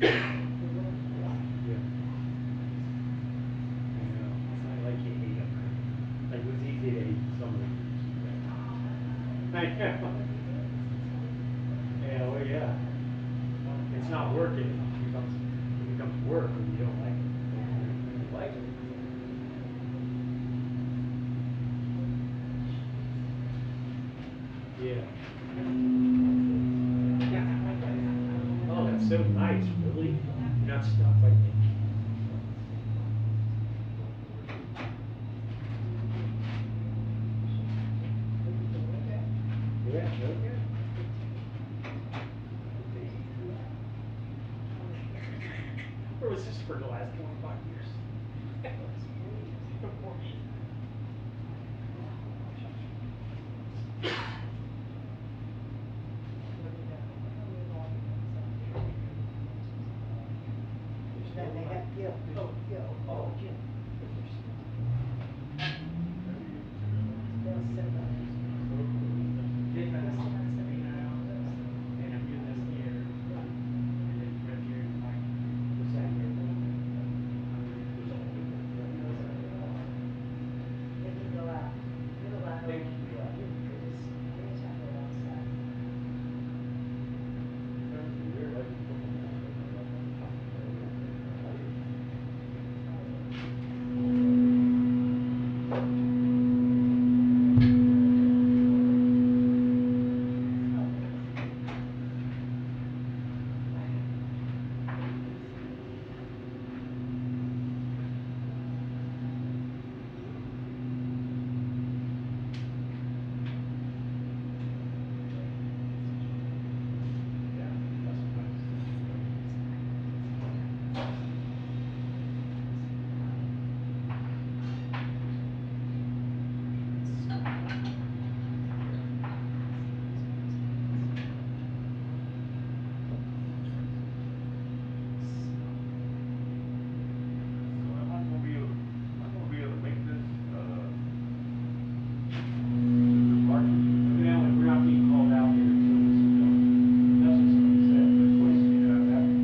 Yeah. I know. I like you hate them. Like, it was easy to hate some of them. I know. Yeah, well, yeah. It's not working. It becomes work when you don't like it. When you like it. Yeah. Oh, that's so nice, really? You're not stuck like me. Yeah, okay. Where was this for the last 25 years? Before me. Then they have Gil. Oh, Gil. Oh. Jim. They'll send us. And I'm doing this here, and then right here, like, what's that here? They can go out. Unilateral. Thank you. Just anytime they're outside.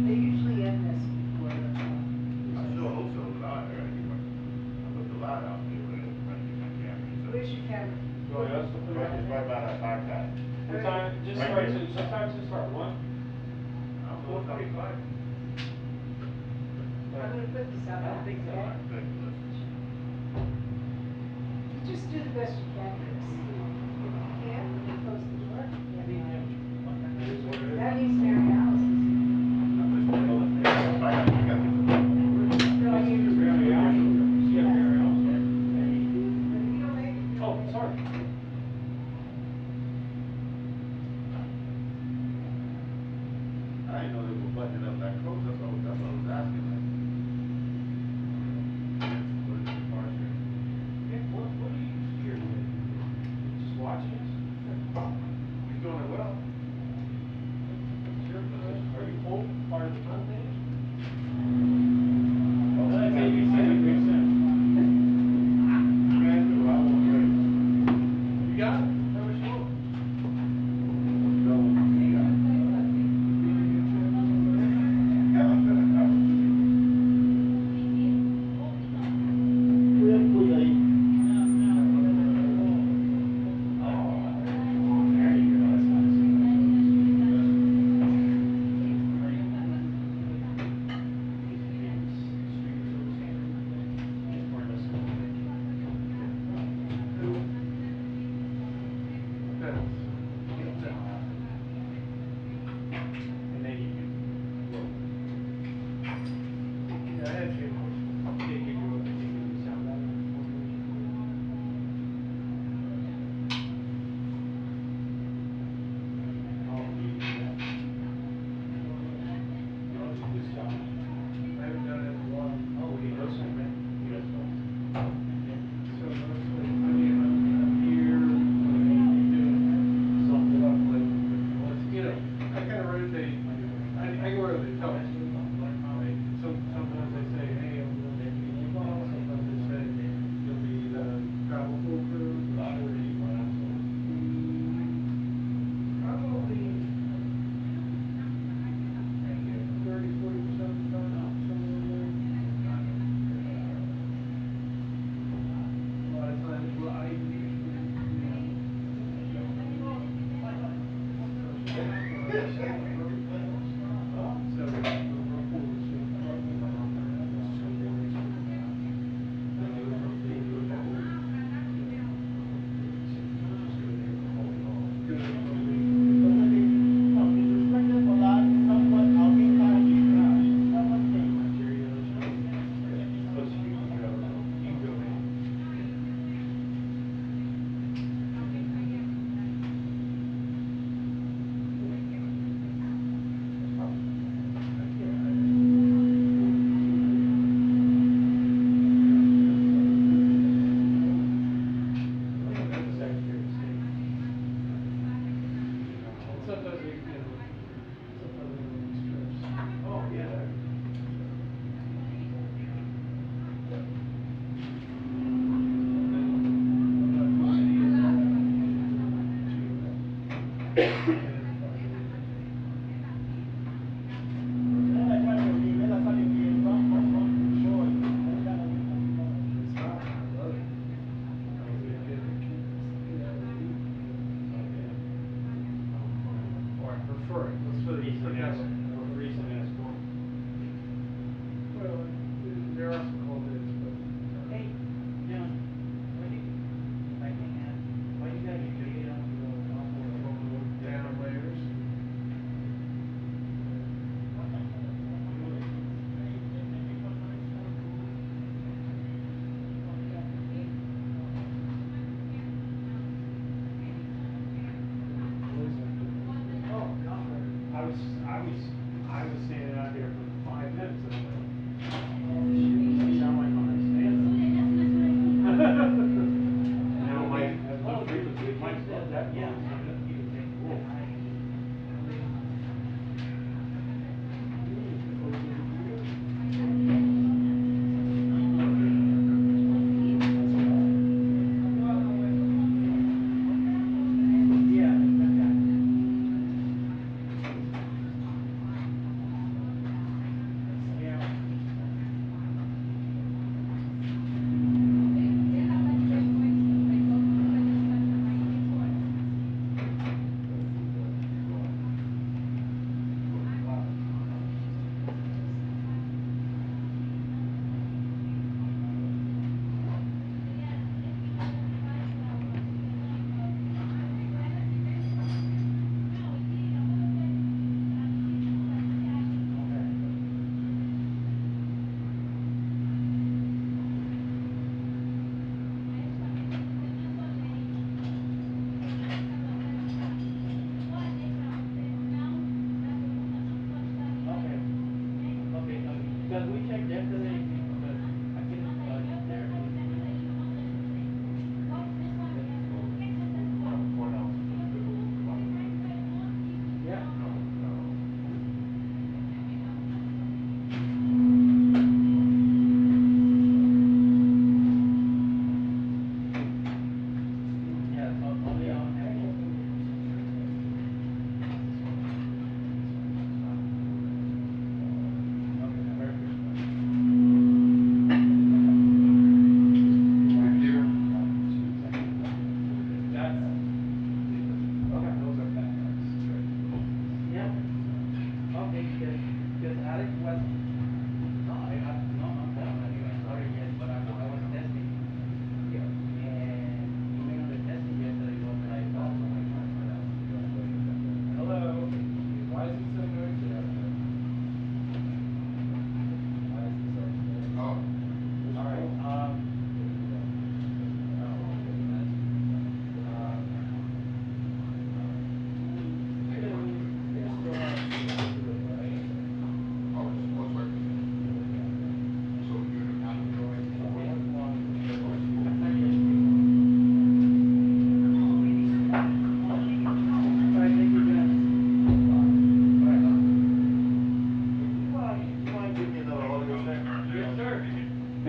They usually end this before the. Where's your camera? What time, just start, sometimes just start one. I'm 4:45. I'm gonna put this out back, okay? You just do the best you can, Chris. If you can't, when you close the door, that needs Mary Alice's. No, I mean, Yeah, Mary Alice. but if you don't make it. Oh, sorry. I didn't know they were buttoning up that close, that's what I was asking. Yeah, what are you here with? Just watching us? He's doing it well. Are you full, part of the full thing? Oh, That's ABC, makes sense. Man, I won't wait. You got it? That was cool. No, he got it.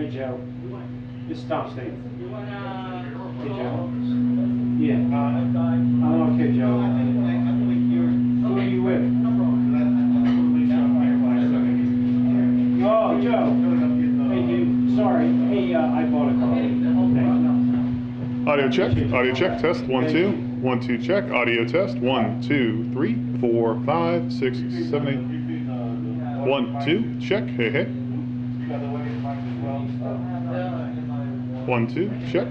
Hey, Joe. This is Tom State. Hey, Joe. Yeah. I'm okay, Joe. Who are you with? Oh, Joe. Hey, dude. Sorry. Hey, I bought a car. Thanks. Audio check. Audio check. Test. 1 2. 1 2 check. Audio test. 1 2 3 4 5 6 7 8. 1 2 check. Hey hey. 1 2 check.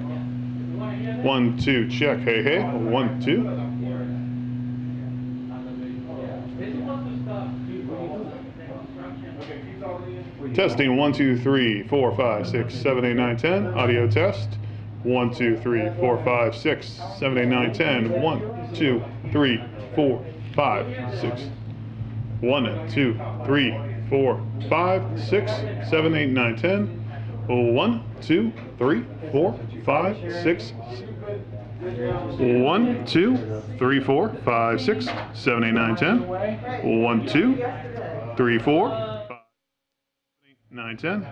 1 2 check. Hey hey. 1 2. Testing 1 2 3 4 5 6 7 8 9 10. Audio test. 1 2 3 4 5 6 7 8 9 10. 1 2 3 4 5 6. 1 2 3 4 5 6 7 8 9 10. 1 2 3 4 5 6. 1 2 3 4 5 6 7 8 9 10. 1 2 3 4 9 10.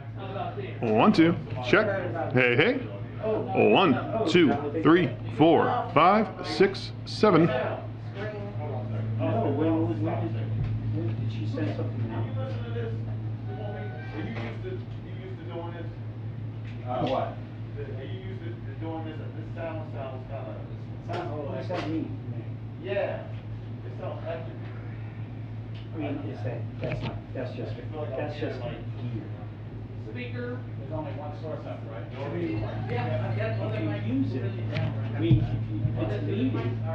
1 2 check. Hey hey. 1 2 3 4 5 6 7. No, when did she send something out? You used to doing this? What? You used to doing this, this sounds kind of. What does that mean? Yeah. It sounds accurate. I mean, that's just gear. Speaker, there's only one source of it, right? I mean, if you use it, I mean, if it's needed, I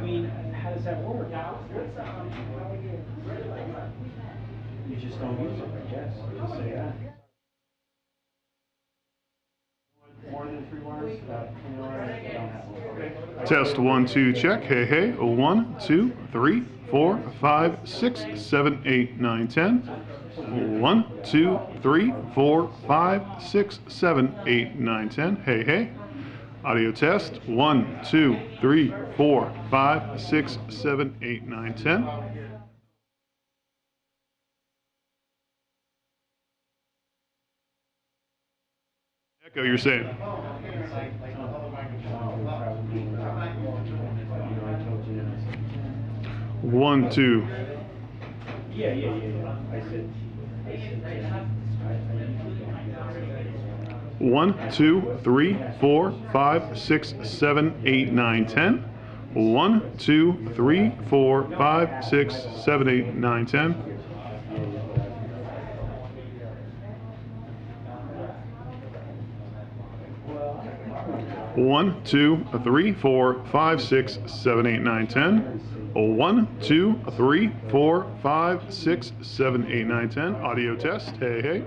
mean, how does that work? You just don't use it, I guess. You just say that. More than 3 wires? I don't have one. Test 1 2 check. Hey hey. 1 2 3 4 5 6 7 8 9 10. 1 2 3 4 5 6 7 8 9 10. Hey hey. Audio test. 1 2 3 4 5 6 7 8 9 10. Echo, you're saying. One, two. Yeah. I said. 1 2 3 4 5 6 7 8 9 10. 1 2 3 4 5 6 7 8 9 10. 1 2 3 4 5 6 7 8 9 10. 1 2 3 4 5 6 7 8 9 10. Audio test. Hey hey.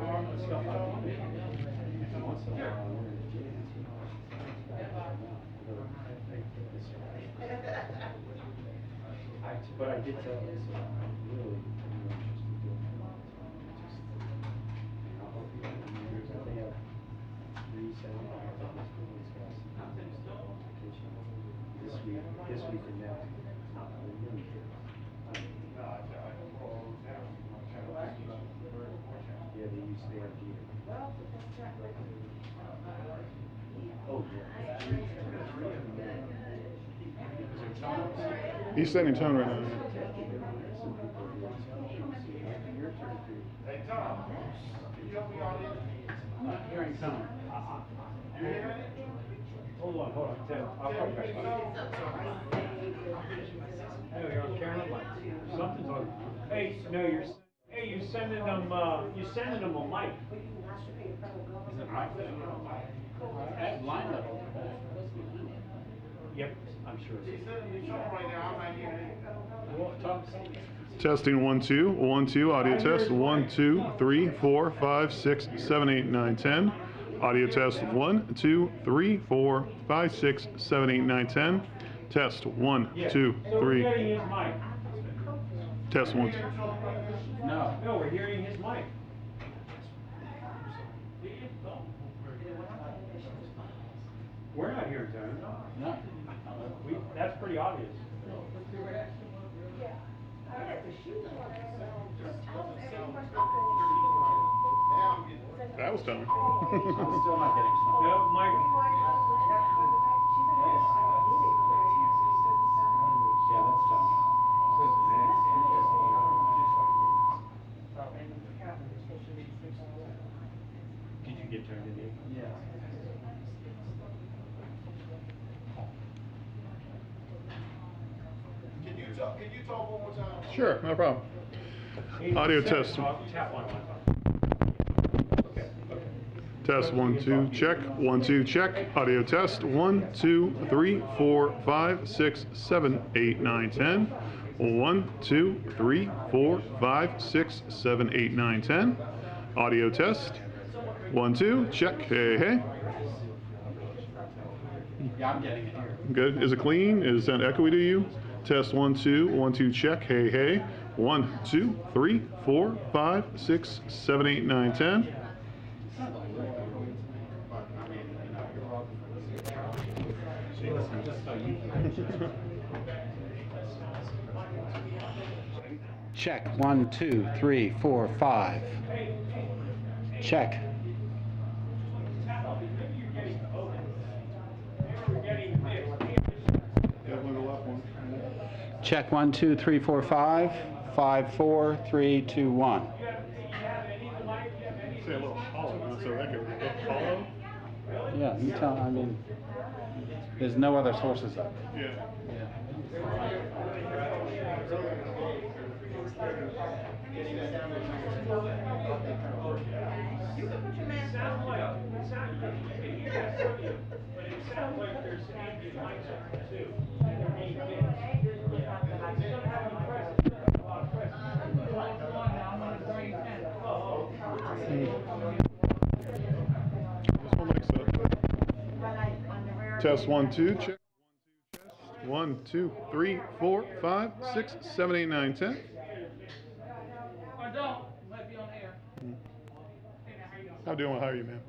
But I did tell her, I said, I'm really interested in doing it. I hope you have they have 3 sound this week and next. Yeah, they use their gear. Oh, yeah. He's setting tone right now. Hey, Tom, can you help me out here? I'm not hearing tone. You hearing it? Hold on. I'll call you back. No, you're on camera. Something's on. Hey, no, you're sending them. You're sending them a mic. Is it mic? At line level. Yep, I'm sure. He's sending me something right now, I'm not hearing anything. Well, talk. Testing 1 2 1 2. Audio test. 1 2 3 4 5 6 7 8 9 10. Audio test. 1 2 3 4 5 6 7 8 9 10. Test 1 2 So we're 3. getting his mic. Test 1. No, we're hearing his mic. We're not hearing tone. No. That's pretty obvious. I was telling. I'm still not getting snow. No, Mike. Yeah, that's tough. Did you get turned in? Yeah. Can you talk one more time? Sure, no problem. Audio test. Tap one more time. Okay. Test 1 2 check. 1 2 check. Audio test 1 2 3 4 5 6 7 8 9 10. 1 2 3 4 5 6 7 8 9 10. Audio test 1 2 check. Hey hey. Yeah, I'm getting it here. Good. Is it clean? Is that echoey to you? Test 1 2 1 2 check. Hey hey. 1 2 3 4 5 6 7 8 9 10. Check 1 2 3 4 5. Check. Check 1 2 3 4 5. 5 4 3 2 1. Say a little hollow, not so echoey. A little hollow? Yeah, you tell. I mean, there's no other sources of it. Yeah. It sounds like, you can hear that audio, but it sounds like there's ambient mics on it too. They're being mixed. Yeah. They don't have any presence. A lot of presence. This one likes Test 1 2 check. 1 2 3 4 5 6 7 8 9 10. Or don't. Might be on air. How doing? How are you, man?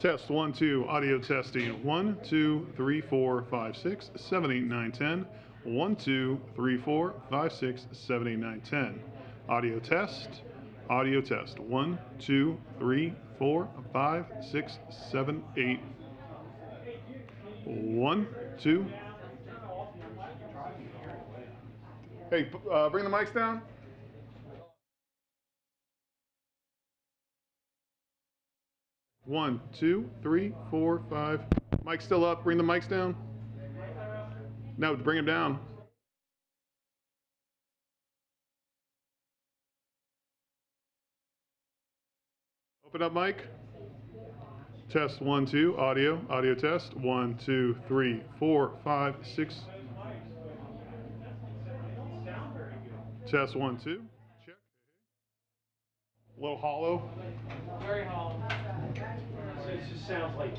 Test 1 2 audio testing 1 2 3 4 5 6 7 8 9 10. 1 2 3 4 5 6 7 8 9 10. Audio test. Audio test 1 2 3 4 5 6 7 8. 1 2. Hey, bring the mics down. One, two, 3 4 5. Mic still up. Bring the mics down. No, bring them down. Open up mic. Test 1 2 audio. Audio test 1 2 3 4 5 6. Test 1 2. Check. A little hollow. Very hollow. It just sounds like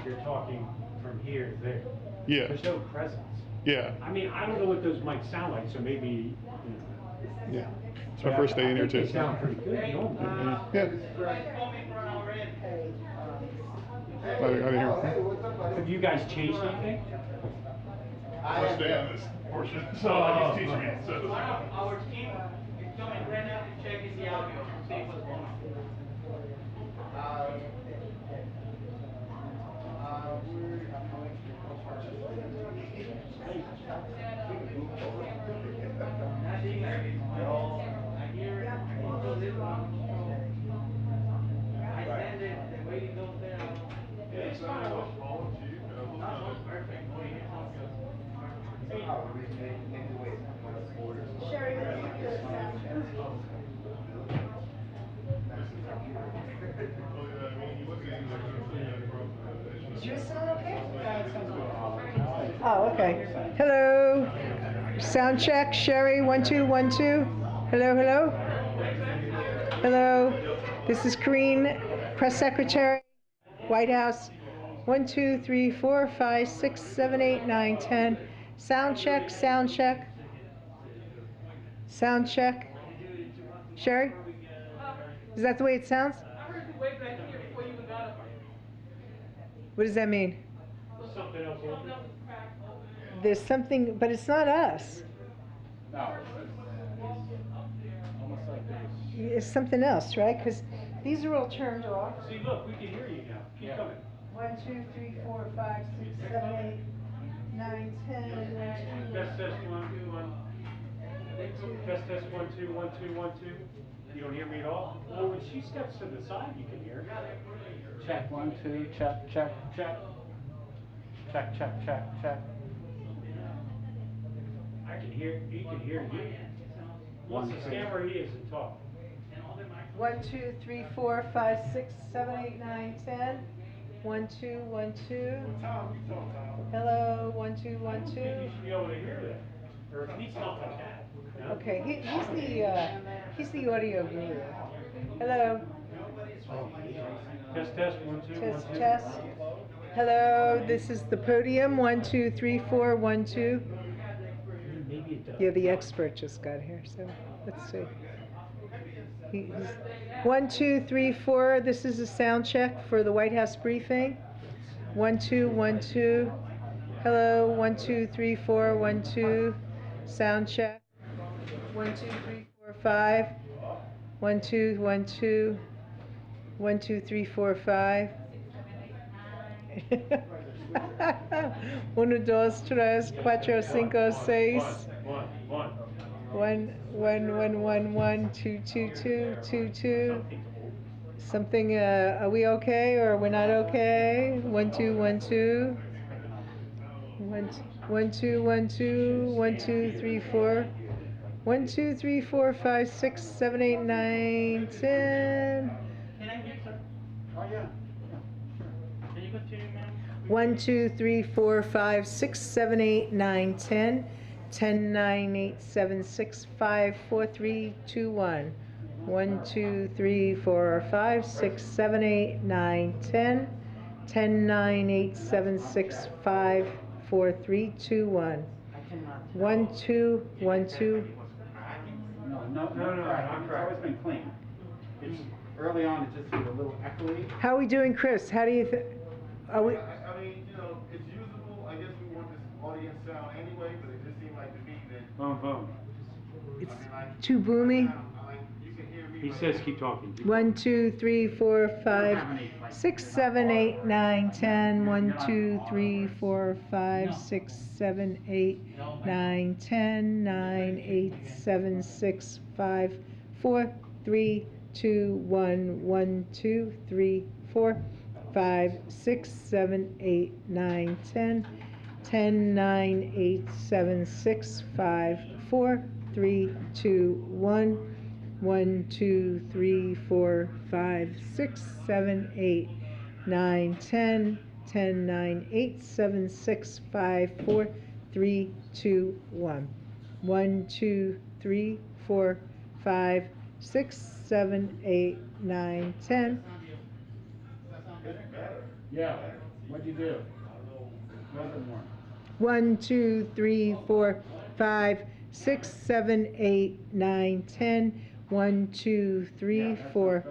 you're talking from here to there. Yeah. There's no presence. Yeah. I mean, I don't know what those mics sound like, so maybe. Yeah. It's my first day in here too. They sound pretty good. Yeah. I didn't hear. Have you guys changed anything? First day on this portion. So he's teaching me. So. Our team is coming right now to check in the audio, see what's going on. I send it, the way it goes there. It's kind of Perfect. Sherry, let's look at this. Is yours sound okay? Oh, okay. Hello. Sound check. Sherry, 1 2 1 2. Hello, hello. Hello. This is Corrine, Press Secretary, White House. 1 2 3 4 5 6 7 8 9 10. Sound check. Sound check. Sound check. Sherry? Is that the way it sounds? I heard you way back here before you even got up. What does that mean? something else. There's something, but it's not us. No. Almost like this. is something else, right? Because these are all turned off. See, look, we can hear you now. Keep coming. 1, 2, 3, 4, 5, 6, 7, 8, 9, 10, 1, 2. Test, test, 1, 2, 1. Test, test, 1, 2, 1, 2, 1, 2. You don't hear me at all? Well, when she steps to the side, you can hear. Check, 1, 2, check, check, check. Check, check, check, check. I can hear, he can hear you. One, Let's two. stand where he is and talk. 1, 2, 3, 4, 5, 6, 7, 8, 9, 10. 1, 2, 1, 2. Hello, 1, 2, 1, I don't 2. think you should be able to hear that. Or at least not like that. No? Okay, he's the audio guru. Hello. Test, test, 1, 2, 1, 2. Test, test. Hello, this is the podium. 1, 2, 3, 4, 1, 2. Maybe it does. Yeah, the expert just got here, so let's see. 1, 2, 3, 4. This is a sound check for the White House briefing. 1, 2, 1, 2. Hello, 1, 2, 3, 4, 1, 2. Sound check. 1, 2, 3, 4, 5. 1, 2, 1, 2. 1, 2, 3, 4, 5. 1, 2, 3, 4, 5, 6. 1, 1, 1, 1, 1, 2, 2, 2, 2, 2. Something, are we okay or we're not okay? 1, 2, 1, 2. 1, 2, 1, 2, 1, 2, 3, 4. 1, 2, 3, 4, 5, 6, 7, 8, 9, 10. Can I hear, sir? Oh, yeah. Can you continue, ma'am? 1, 2, 3, 4, 5, 6, 7, 8, 9, 10. 10, 9, 8, 7, 6, 5, 4, 3, 2, 1. 1, 2, 3, 4, 5, 6, 7, 8, 9, 10. 10, 9, 8, 7, 6, 5, 4, 3, 2, 1. 1, 2, 1, 2. No, No, cracking. It's always been clean. It's, early on, it just was a little echoey. How are we doing, Chris? How do you are we? I mean, you know, it's usable. I guess we want this audience sound anyway, but it just seemed like to me that. Boom, boom. It's too boomy. You can hear me. He says keep talking. 1, 2, 3, 4, 5, 6, 7, 8, 9, 10. 1, 2, 3, 4, 5, 6, 7, 8, 9, 10. 9, 8, 7, 6, 5, 4, 3, 2, 1. 1, 2, 3, 4, 5, 6, 7, 8, 9, 10. 10, 9, 8, 7, 6, 5, 4, 3, 2, 1. 1, 2, 3, 4, 5, 6, 7, 8, 9, 10. 10, 9, 8, 7, 6, 5, 4, 3, 2, 1. 1, 2, 3, 4, 5, 6, 7, 8, 9, 10. Yeah. What'd you do? A little bit more. 1, 2, 3, 4, 5, 6, 7, 8, 9, 10. 1, 2, 3, 4,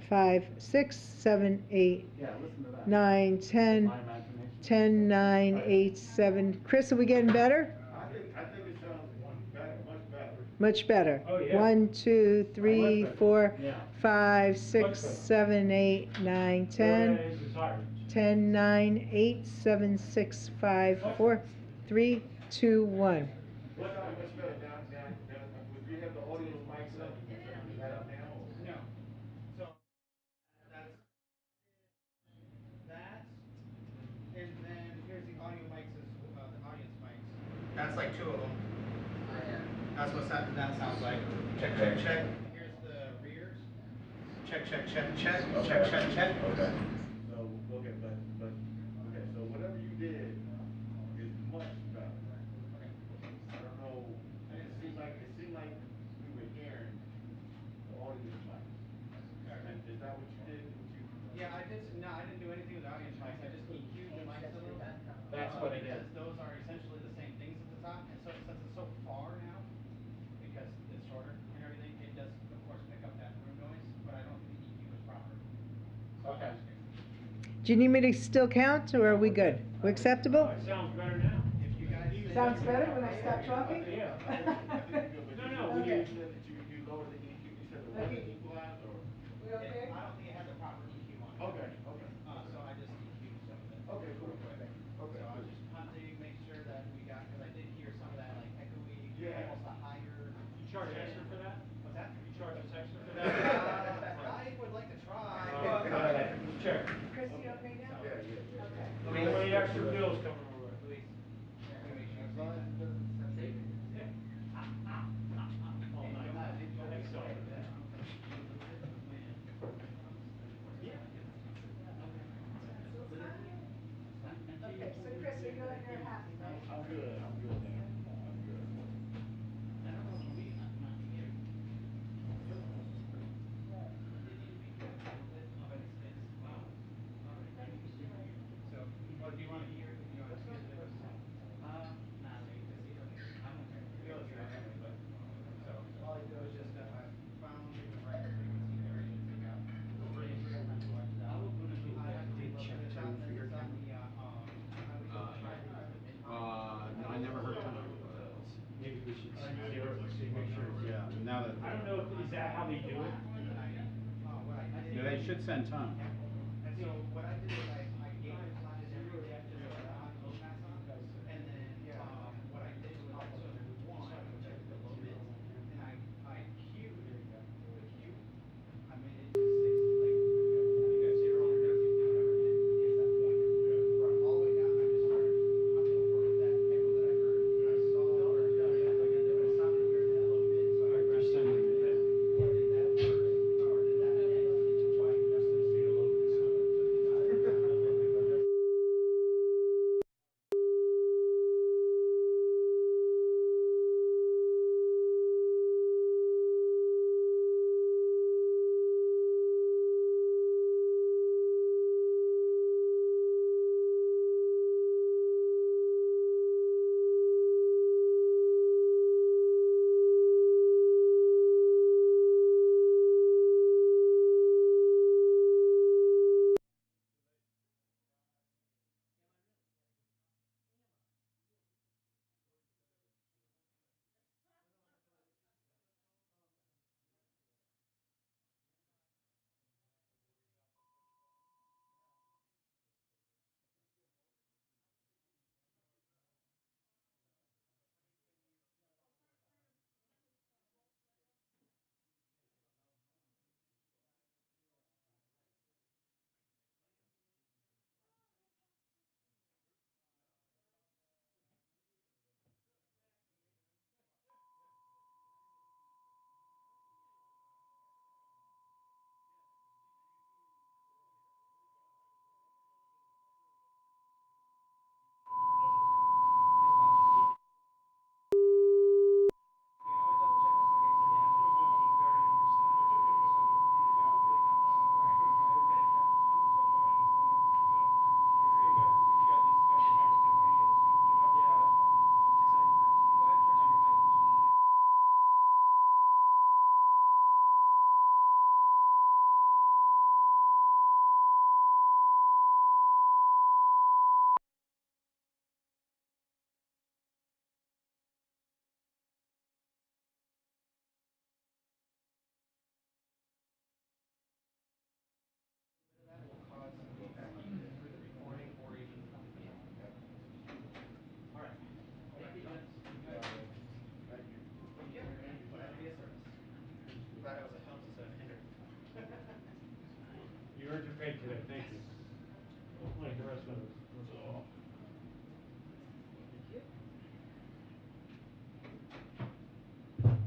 5, 6, 7, 8, Yeah, listen to that. 9, 10. My imagination. 10, 9, 8, 7. Chris, are we getting better? I think it sounds better, much better. Much better. Oh, yeah. 1, 2, 3, 4, Yeah. 5, 6, Much better. 7, 8, 9, 10. 10, 9, 8, 7, 6, 5, 4, 3, 2, 1. Much better now. Would you have the audio mics up? Is that up now? No. So, that's that, and then here's the audio mics, the audience mics. That's like 2 of them. That's what that sounds like. Check, check, check. Here's the rears. Check, check, check, check. Check, check, check. Okay. So, okay, okay, so whatever you did is much better. Okay. I don't know, it seemed like we were hearing the audience mics. Is that what you did? Yeah, I didn't do anything with the audience mics. I just EQ'd the mics a little. That's what it is. Those are essentially the same things at the top, and so since it's so far now, because it's shorter and everything, it does of course pick up that room noise, but I don't think the EQ is proper. Okay. Do you need me to still count or are we good? We acceptable? It sounds better now. If you guys Sounds better when I stop talking? Yeah. I think you're good, but No, you no, said that you lowered the EQ, you said the Okay, charge extra for that? What's that? You charge us extra for that? I would like to try. Check. Chris, you okay now? Yeah, yeah, yeah. Okay. How many extra bills coming our way? Luis, here, I'm gonna make sure you As see long as that. it doesn't separate. Oh, nice. Excellent. Okay, so Chris, are you on your happy, right? I'm good, I'm good. I'm good. So, well, do you want to hear the videos? We all hear it anyway, but, so, all I do is just, I found the right frequency area to take out. I have to look at the top, that's on the, highway No, I never heard time. Maybe we should zero it, so you make sure. Yeah, now that. I don't know, is that how they do it? And then what I did. Yeah, they should send time. And so what I did is I gave it time every day, just so the audio will pass on. And then, what I did was I took one, which I did the low mids, and I queued the cue. I made it to 60, like, you got 0 and 60, whatever, and it gets that point. Brought it all the way down, I just started hunting for that echo that I heard. I saw or it sounded weird in that low mid, so I grabbed Just sending it down. or did that first, or did that next, and then widened up to stay low. That will cause some feedback either through the recording or even from the video. All right. Thank you, gents. Thank you. Yeah, glad to be of service. Glad I was a help instead of a hindrance. You earned your pay today, thank you. Like the rest of us.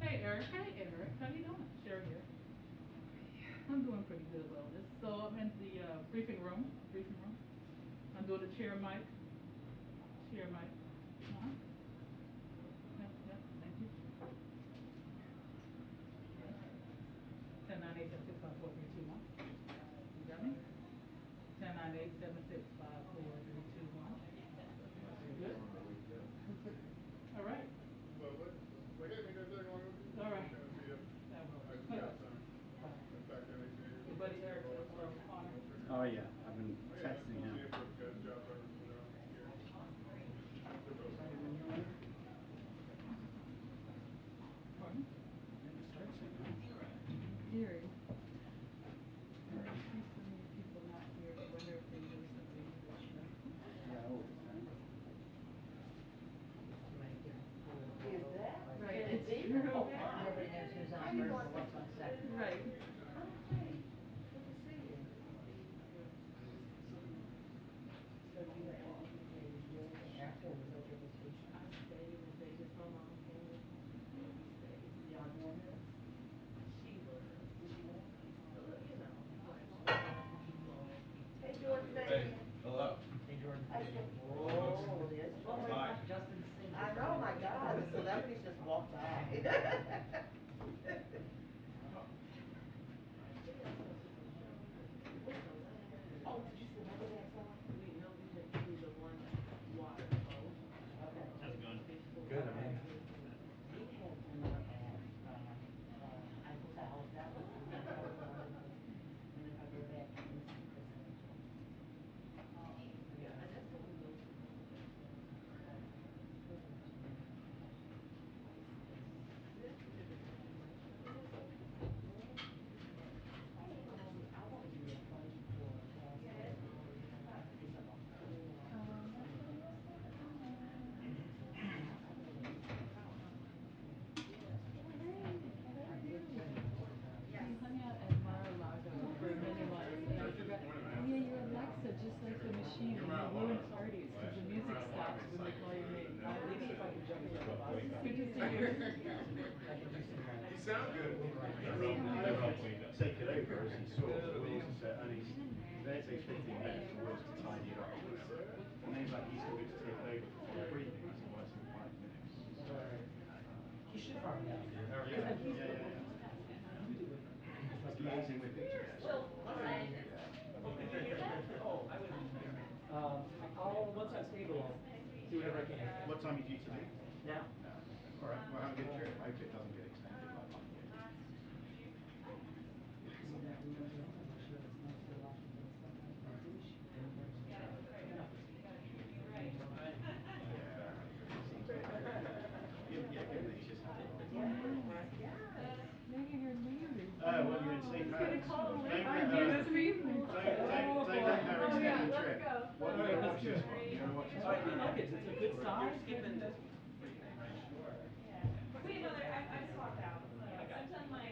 Hey Eric, how you doing? Sherry here. I'm doing pretty good, Wellness. So I'm in the briefing room. I'm doing the chair mic. Uh-huh. Yep, thank you. 1098-765-4321. You got me? 1098-765-4321. Good? All right. Well, like, hey, man, everything going with you? All right. Good to see you. That will. I just got some. Back there, they see you. Your buddy Eric, Connor. Oh, yeah, I've been Oh, yeah, texting see him. if the best job ever, you know, here. sound good. Take it over as he saw the wheels are set, and they take 15 minutes for wheels to tidy it up or whatever. And then he's like, he's going to take it over before the briefing. I said, well, that's in 5 minutes. He should have already out there. Oh, yeah. Liaising with each other. Once I'm stable, I'll do whatever I can. What time are you due to leave? Now? All right, well, have a good trip. I hope it doesn't get extended like mine did. Well, you're in safe hands. Don't let Harry steal the trip. What, you gotta watch this one. You gotta watch this one. I like it. It's a good size. Skipping this. Wait, no, I'm swapped out. So I've done my.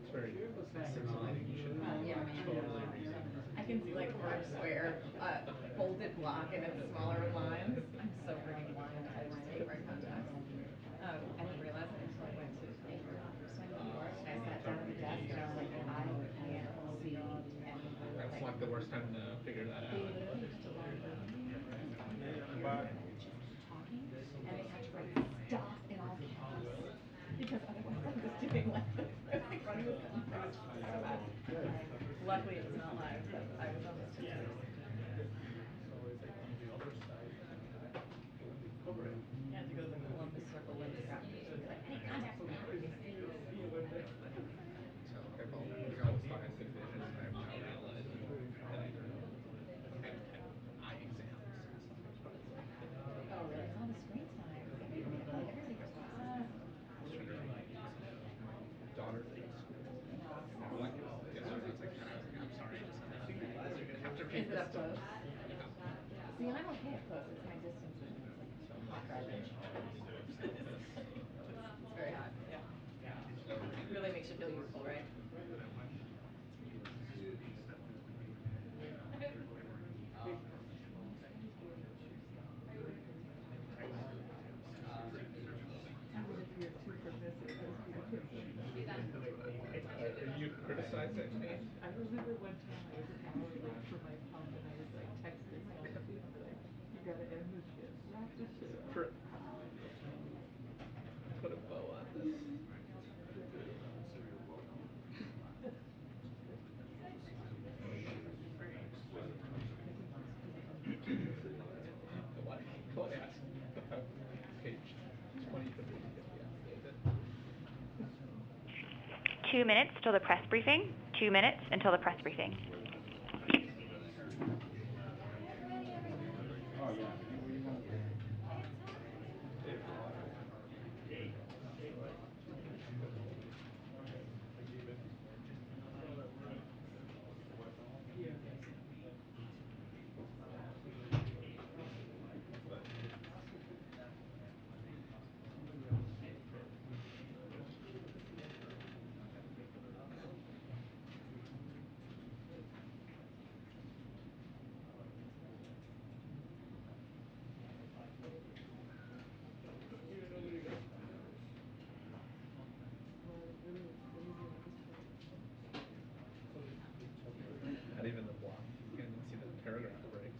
It's very scintillating. You should Yeah, totally read it. I can see like Times Square, folded block and it's smaller lines. I'm so freaking blind. I just take my contacts. I didn't realize it until I went to paper. So I sat down at the desk and I was like, I can't see anything. That's like the worst time to figure that They out. literally had to write talking and they had to write stop in all caps because otherwise I'm just doing like this. Like running with them. It was so bad. Luckily it was not live, but I was almost just you had to go to the Columbus Circle when the traffic was be like, any contacts now, please. So I've got as high as division and I've now realized that I and eye exams. Oh, really? It's all the screen time. Everybody wears glasses. My daughter takes school. And like yesterday, I was like, I'm sorry, I just have to read Is it this up to close? Yeah. See, I'm okay up close. It's my distance. It's like hot garbage. It's very hot. Yeah. It really makes you feel youthful, right? You criticized that me? I remember one time I was an hour late for my pump and I was like texting Nancy and I'm like, you gotta end the shit, wrap the shit up. Put a bow on this. What? Go ask about page 20 to 50 affidavit. 2 minutes till the press briefing. 2 minutes until the press briefing. Not even the block. You can't even see the paragraph breaks.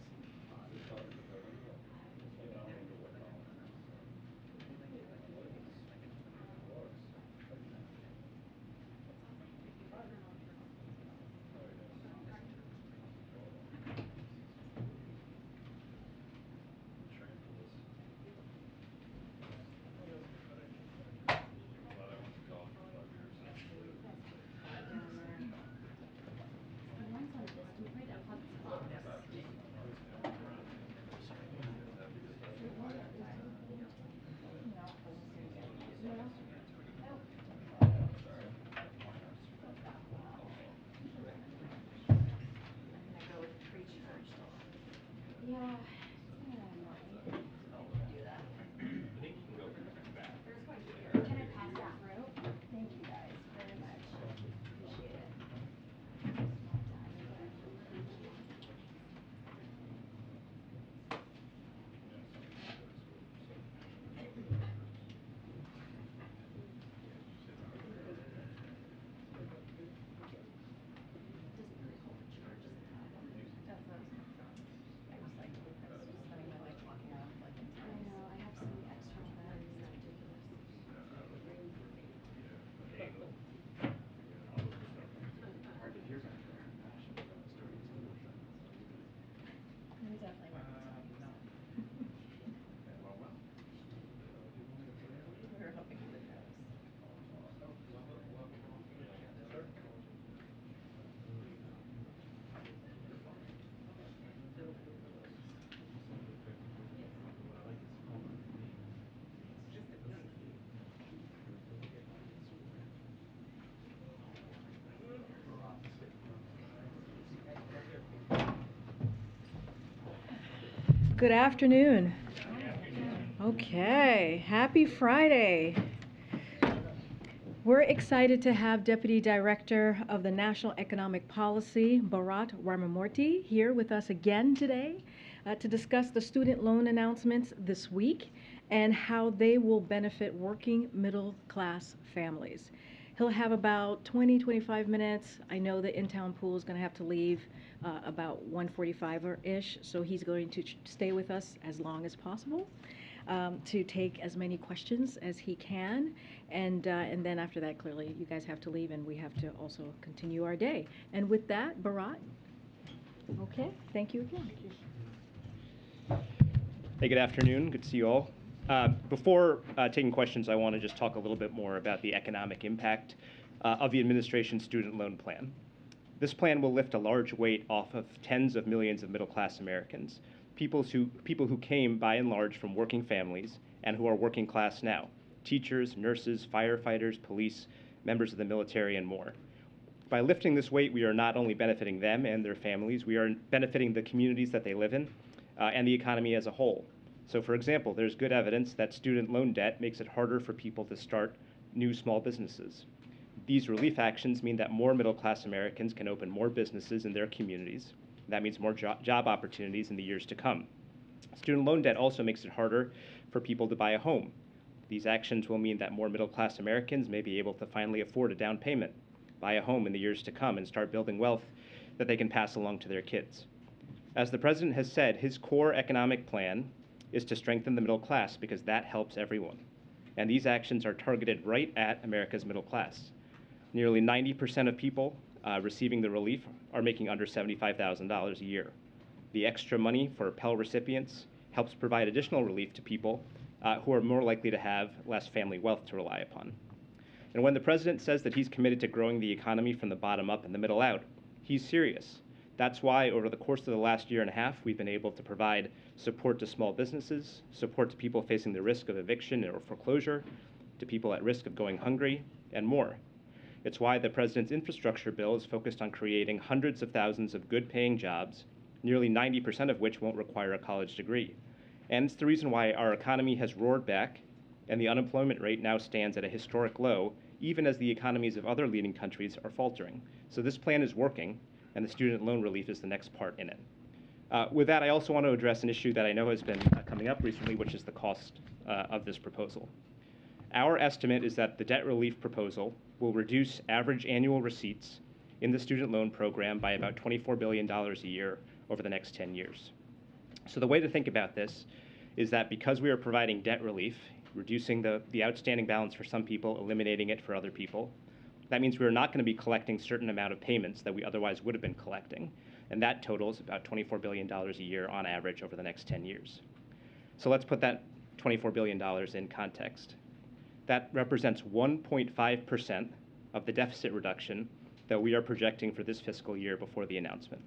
Yeah, it's gonna do that. Can I pass that through? Thank you guys very much. Appreciate it. That's what I was like, I was just spending my life walking around like I know, I have some extra friends that do this. We definitely weren't we were hoping you didn't notice. Good afternoon. Okay, happy Friday. We're excited to have Deputy Director of the National Economic Policy, Bharat Ramamurthy, here with us again today to discuss the student loan announcements this week and how they will benefit working middle-class families. He'll have about 20-25 minutes. I know the in-town pool is going to have to leave about 1:45-ish, so he's going to stay with us as long as possible to take as many questions as he can. And then after that, clearly, you guys have to leave, and we have to also continue our day. And with that, Bharat, okay, thank you again. Hey, good afternoon. Good to see you all. Before taking questions, I want to just talk a little bit more about the economic impact of the administration's student loan plan. This plan will lift a large weight off of tens of millions of middle-class Americans, people who came by and large from working families and who are working class now: teachers, nurses, firefighters, police, members of the military, and more. By lifting this weight, we are not only benefiting them and their families, we are benefiting the communities that they live in and the economy as a whole. So, for example, there's good evidence that student loan debt makes it harder for people to start new small businesses. These relief actions mean that more middle-class Americans can open more businesses in their communities. That means more job opportunities in the years to come. Student loan debt also makes it harder for people to buy a home. These actions will mean that more middle-class Americans may be able to finally afford a down payment, buy a home in the years to come, and start building wealth that they can pass along to their kids. As the president has said, his core economic plan is to strengthen the middle class because that helps everyone. And these actions are targeted right at America's middle class. Nearly 90% of people receiving the relief are making under $75,000 a year. The extra money for Pell recipients helps provide additional relief to people who are more likely to have less family wealth to rely upon. And when the president says that he's committed to growing the economy from the bottom up and the middle out, he's serious. That's why over the course of the last year and a half, we've been able to provide support to small businesses, support to people facing the risk of eviction or foreclosure, to people at risk of going hungry, and more. It's why the president's infrastructure bill is focused on creating hundreds of thousands of good-paying jobs, nearly 90% of which won't require a college degree. And it's the reason why our economy has roared back, and the unemployment rate now stands at a historic low, even as the economies of other leading countries are faltering. So this plan is working, and the student loan relief is the next part in it. With that, I also want to address an issue that I know has been coming up recently, which is the cost of this proposal. Our estimate is that the debt relief proposal will reduce average annual receipts in the student loan program by about $24 billion a year over the next 10 years. So the way to think about this is that because we are providing debt relief, reducing the outstanding balance for some people, eliminating it for other people, that means we're not going to be collecting a certain amount of payments that we otherwise would have been collecting, and that totals about $24 billion a year on average over the next 10 years. So let's put that $24 billion in context. That represents 1.5% of the deficit reduction that we are projecting for this fiscal year before the announcement.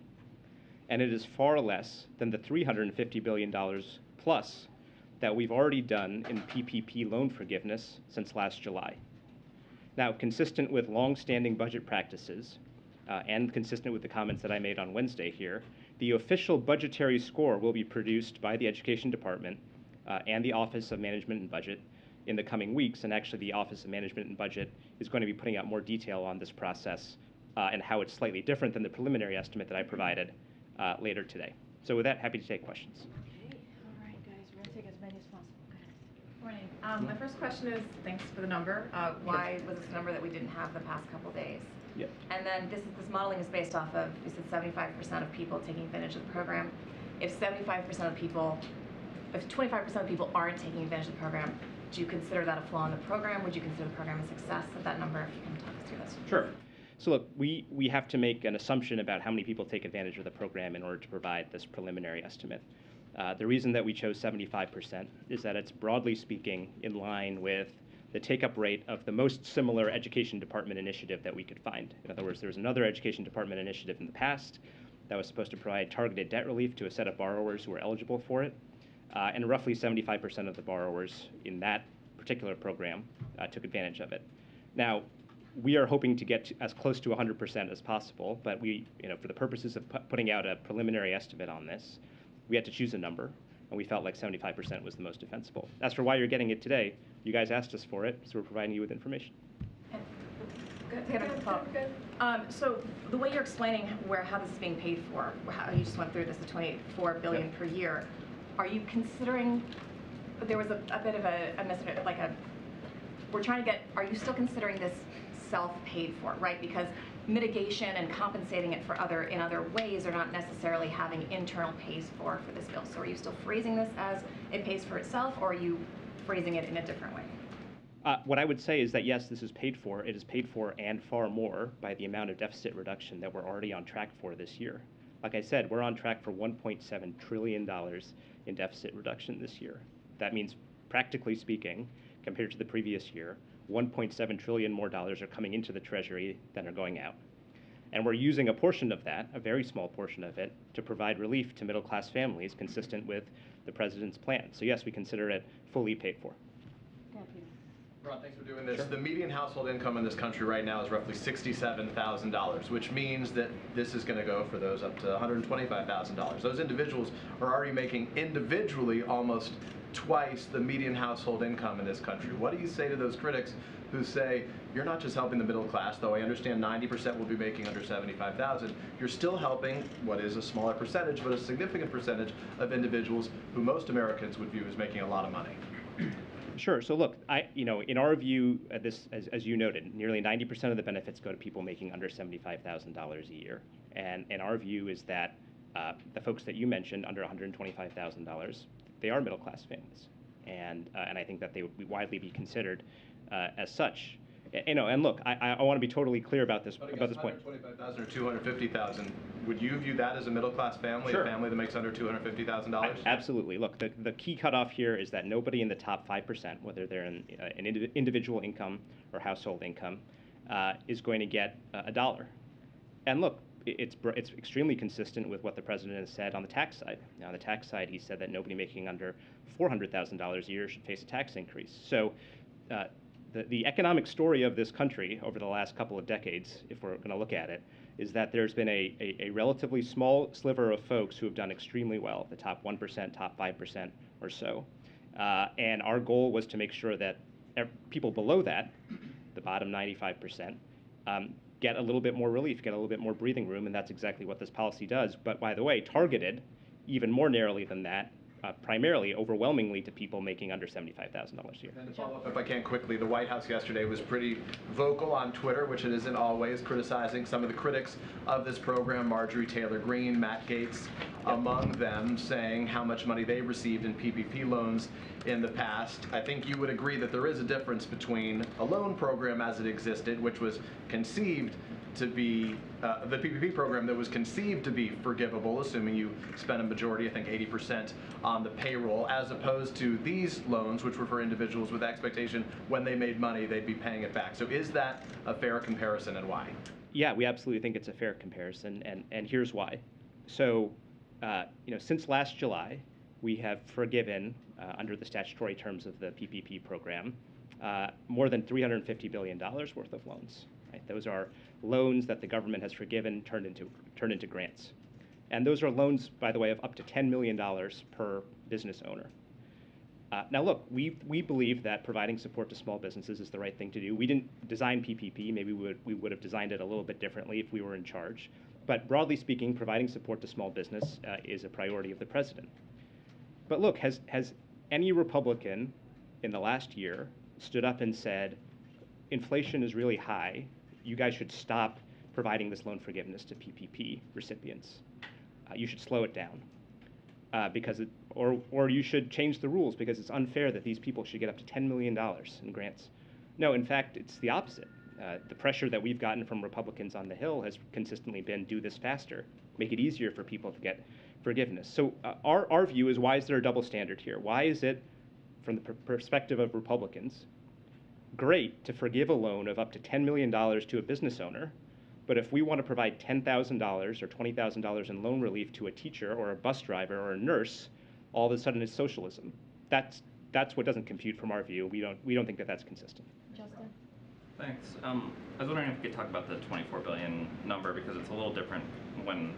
And it is far less than the $350 billion plus that we've already done in PPP loan forgiveness since last July. Now, consistent with long-standing budget practices, and consistent with the comments that I made on Wednesday here, the official budgetary score will be produced by the Education Department and the Office of Management and Budget in the coming weeks, and actually the Office of Management and Budget is going to be putting out more detail on this process and how it's slightly different than the preliminary estimate that I provided later today. So with that, happy to take questions. Okay, all right, guys, we're going to take as many as possible. Morning. My first question is, thanks for the number. Why was this a number that we didn't have the past couple days? Yep. And then this modeling is based off of, you said 75% of people taking advantage of the program. If 25% of people aren't taking advantage of the program, do you consider that a flaw in the program? Would you consider the program a success of that number? If you can talk us through this. Sure. So look, we have to make an assumption about how many people take advantage of the program in order to provide this preliminary estimate. The reason that we chose 75% is that it's broadly speaking in line with the take-up rate of the most similar Education Department initiative that we could find. In other words, there was another Education Department initiative in the past that was supposed to provide targeted debt relief to a set of borrowers who were eligible for it, and roughly 75% of the borrowers in that particular program took advantage of it. Now, we are hoping to get as close to 100% as possible, but we, for the purposes of putting out a preliminary estimate on this, we had to choose a number, and we felt like 75% was the most defensible. As for why you're getting it today, you guys asked us for it, so we're providing you with information. Good, so the way you're explaining how this is being paid for, how you just went through this, the $24 billion per year, are you considering, there was a bit of we're trying to get, are you still considering this self-paid for, right? Because mitigation and compensating it in other ways are not necessarily having internal pays for this bill. So are you still phrasing this as it pays for itself, or are you phrasing it in a different way? What I would say is that yes, this is paid for. It is paid for and far more by the amount of deficit reduction that we're already on track for this year. Like I said, we're on track for $1.7 trillion in deficit reduction this year. That means, practically speaking, compared to the previous year, $1.7 trillion more dollars are coming into the Treasury than are going out. And we're using a portion of that, a very small portion of it, to provide relief to middle-class families consistent with the president's plan. So yes, we consider it fully paid for. Ron, thanks for doing this. Sure. The median household income in this country right now is roughly $67,000, which means that this is going to go for those up to $125,000. Those individuals are already making individually almost twice the median household income in this country. What do you say to those critics who say, you're not just helping the middle class, though I understand 90% will be making under $75,000, you're still helping what is a smaller percentage, but a significant percentage of individuals who most Americans would view as making a lot of money? Sure. So look, in our view, as you noted, nearly 90% of the benefits go to people making under $75,000 a year. And our view is that the folks that you mentioned, under $125,000, they are middle-class families, and I think that they would widely be considered as such. And look, I want to be totally clear about this point. $125,000 or $250,000. Would you view that as a middle-class family, Sure. A family that makes under $250,000? Absolutely. Look, the key cutoff here is that nobody in the top 5%, whether they're in an individual income or household income, is going to get a dollar. And look, it's extremely consistent with what the president has said on the tax side. Now, on the tax side, he said that nobody making under $400,000 a year should face a tax increase. So the economic story of this country over the last couple of decades, if we're going to look at it, is that there's been a relatively small sliver of folks who have done extremely well, the top 1%, top 5% or so. And our goal was to make sure that people below that, the bottom 95%, get a little bit more relief, get a little bit more breathing room, and that's exactly what this policy does. But by the way, targeted even more narrowly than that, primarily, overwhelmingly, to people making under $75,000 a year. And to follow up, if I can quickly, the White House yesterday was pretty vocal on Twitter, which it isn't always, criticizing some of the critics of this program, Marjorie Taylor Greene, Matt Gaetz, among them, saying how much money they received in PPP loans in the past. I think you would agree that there is a difference between a loan program as it existed, which was conceived to be the PPP program that was conceived to be forgivable, assuming you spent a majority, I think 80%, on the payroll, as opposed to these loans, which were for individuals with expectation when they made money, they'd be paying it back. So is that a fair comparison, and why? Yeah, we absolutely think it's a fair comparison, and here's why. So, since last July, we have forgiven, under the statutory terms of the PPP program, more than $350 billion worth of loans. Right? Those are loans that the government has forgiven, turned into grants. And those are loans, by the way, of up to $10 million per business owner. Now look, we believe that providing support to small businesses is the right thing to do. We didn't design PPP. Maybe we would have designed it a little bit differently if we were in charge. But broadly speaking, providing support to small business is a priority of the president. But look, has any Republican in the last year stood up and said, inflation is really high, you guys should stop providing this loan forgiveness to PPP recipients. You should slow it down, or you should change the rules because it's unfair that these people should get up to $10 million in grants. No, in fact, it's the opposite. The pressure that we've gotten from Republicans on the Hill has consistently been do this faster, make it easier for people to get forgiveness. So our view is, why is there a double standard here? Why is it, from the perspective of Republicans, great to forgive a loan of up to $10 million to a business owner, but if we want to provide $10,000 or $20,000 in loan relief to a teacher or a bus driver or a nurse, all of a sudden it's socialism. That's what doesn't compute from our view. We don't think that that's consistent. Justin? Thanks. I was wondering if you could talk about the $24 billion number, because it's a little different when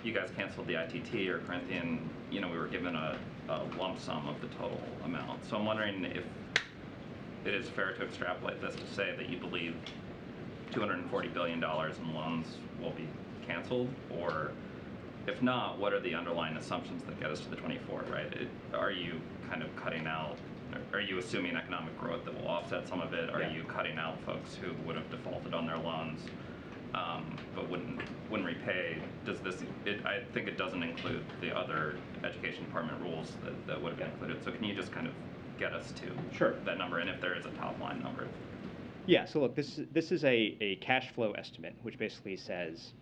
you guys canceled the ITT or Corinthian. We were given a lump sum of the total amount. So I'm wondering if it is fair to extrapolate this to say that you believe $240 billion in loans will be canceled, or if not, what are the underlying assumptions that get us to the 24, right? Are you kind of cutting out, are you assuming economic growth that will offset some of it? Are you cutting out folks who would have defaulted on their loans but wouldn't repay? I think it doesn't include the other education department rules that would have been included. So can you just kind of get us to that number, and if there is a top line number? Yeah, so look, this is a cash flow estimate, which basically says,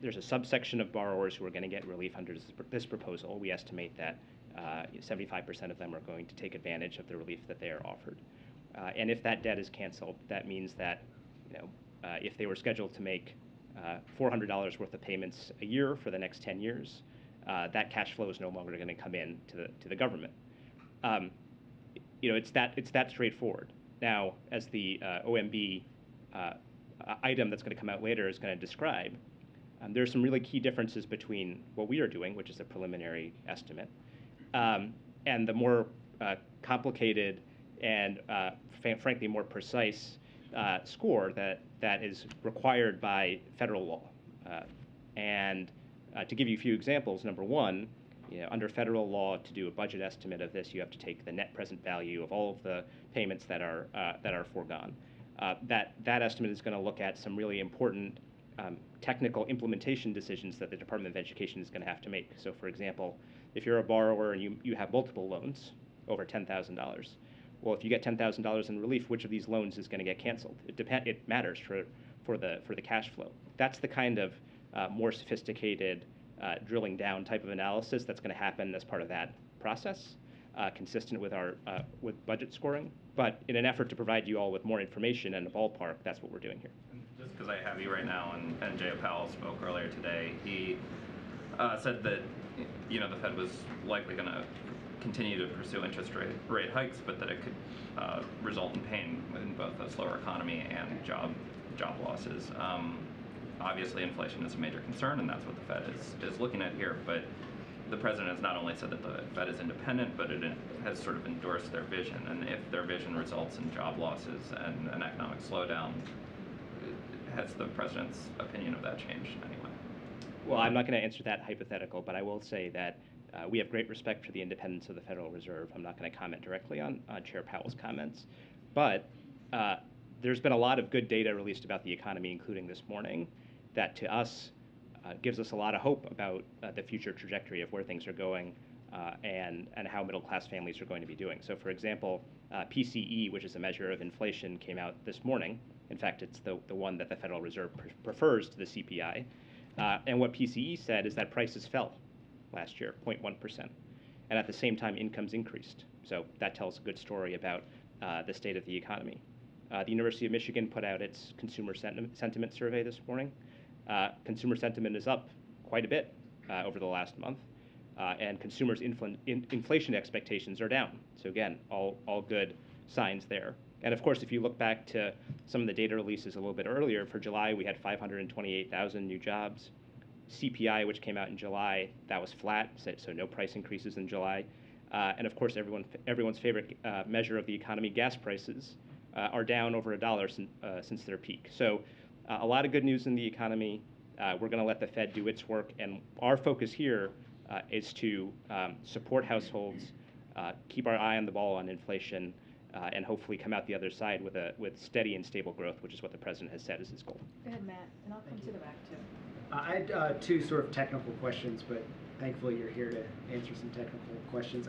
there's a subsection of borrowers who are going to get relief under this proposal. We estimate that 75% of them are going to take advantage of the relief that they are offered. And if that debt is canceled, that means that if they were scheduled to make $400 worth of payments a year for the next 10 years, that cash flow is no longer going to come in to the government. It's that straightforward. Now, as the OMB item that's going to come out later is going to describe, there are some really key differences between what we are doing, which is a preliminary estimate, and the more complicated and frankly more precise score that is required by federal law. And to give you a few examples, number one, under federal law, to do a budget estimate of this, you have to take the net present value of all of the payments that are foregone. That estimate is going to look at some really important technical implementation decisions that the Department of Education is going to have to make. So, for example, if you're a borrower and you have multiple loans over $10,000, well, if you get $10,000 in relief, which of these loans is going to get canceled? It matters for the cash flow. That's the kind of more sophisticated drilling down type of analysis that's going to happen as part of that process, consistent with our with budget scoring. But in an effort to provide you all with more information and a ballpark, that's what we're doing here. Just because I have you right now, and Jay Powell spoke earlier today, he said that the Fed was likely going to continue to pursue interest rate hikes, but that it could result in pain in both a slower economy and job losses. Obviously, inflation is a major concern, and that's what the Fed is looking at here. But the president has not only said that the Fed is independent, but it has sort of endorsed their vision. And if their vision results in job losses and an economic slowdown, has the president's opinion of that changed in any way? Well, I'm not going to answer that hypothetical, but I will say that we have great respect for the independence of the Federal Reserve. I'm not going to comment directly on Chair Powell's comments. But there's been a lot of good data released about the economy, including this morning, that to us gives us a lot of hope about the future trajectory of where things are going and how middle-class families are going to be doing. So, for example, PCE, which is a measure of inflation, came out this morning. In fact, it's the one that the Federal Reserve prefers to the CPI. And what PCE said is that prices fell last year, 0.1%. And at the same time, incomes increased. So that tells a good story about the state of the economy. The University of Michigan put out its consumer sentiment survey this morning. Consumer sentiment is up quite a bit over the last month. And consumers' inflation expectations are down. So again, all good signs there. And of course, if you look back to some of the data releases a little bit earlier, for July, we had 528,000 new jobs. CPI, which came out in July, that was flat, so no price increases in July. And of course, everyone's favorite measure of the economy, gas prices, are down over $1 since their peak. So a lot of good news in the economy. We're going to let the Fed do its work. And our focus here is to support households, keep our eye on the ball on inflation, and hopefully come out the other side with steady and stable growth, which is what the president has set as his goal. Go ahead, Matt, and I'll come to the back, too. I had two sort of technical questions, but thankfully you're here to answer some technical questions.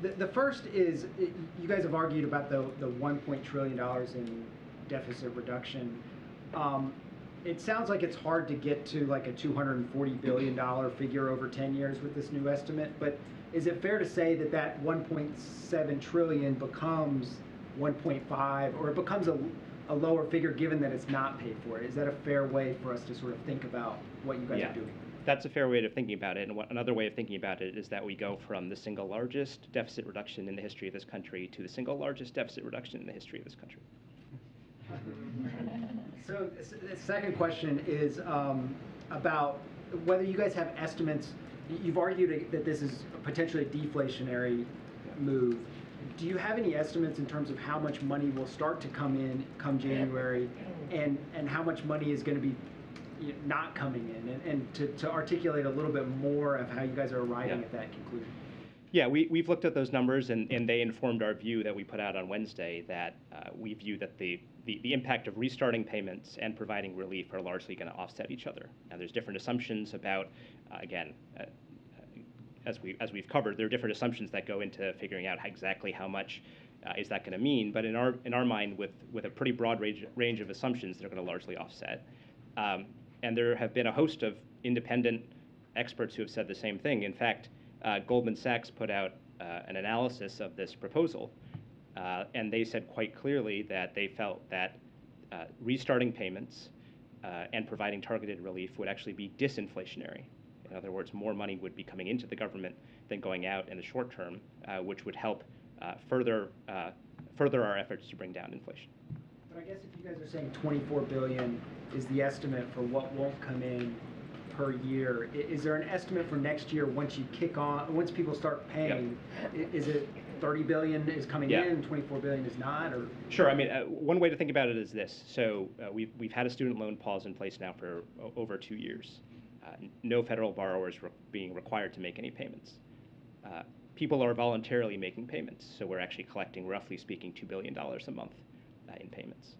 The first is, you guys have argued about the $1 trillion in deficit reduction. It sounds like it's hard to get to like a $240 billion figure over 10 years with this new estimate, but is it fair to say that that 1.7 trillion becomes 1.5, or it becomes a lower figure given that it's not paid for? Is that a fair way for us to sort of think about what you guys are doing? That's a fair way of thinking about it. And another way of thinking about it is that we go from the single largest deficit reduction in the history of this country to the single largest deficit reduction in the history of this country. So the second question is about whether you guys have estimates. You've argued that this is potentially a deflationary move. do you have any estimates in terms of how much money will start to come in come January, and how much money is going to be not coming in, and to articulate a little bit more of how you guys are arriving at that conclusion? Yeah, we've looked at those numbers, and they informed our view that we put out on Wednesday, that we view that the impact of restarting payments and providing relief are largely going to offset each other. Now, there's different assumptions about, as we've covered, there are different assumptions that go into figuring out exactly how much is that going to mean. But in our mind, with a pretty broad range of assumptions, they're going to largely offset. And there have been a host of independent experts who have said the same thing. In fact, Goldman Sachs put out an analysis of this proposal, and they said quite clearly that they felt that restarting payments and providing targeted relief would actually be disinflationary. In other words, more money would be coming into the government than going out in the short term, which would help further our efforts to bring down inflation. But I guess if you guys are saying $24 billion is the estimate for what won't come in per year, is there an estimate for next year once you kick on, once people start paying? Is it 30 billion is coming in, 24 billion is not, or? Sure. I mean, one way to think about it is this. So we've had a student loan pause in place now for over 2 years. No federal borrowers being required to make any payments. People are voluntarily making payments, so we're actually collecting, roughly speaking, $2 billion a month in payments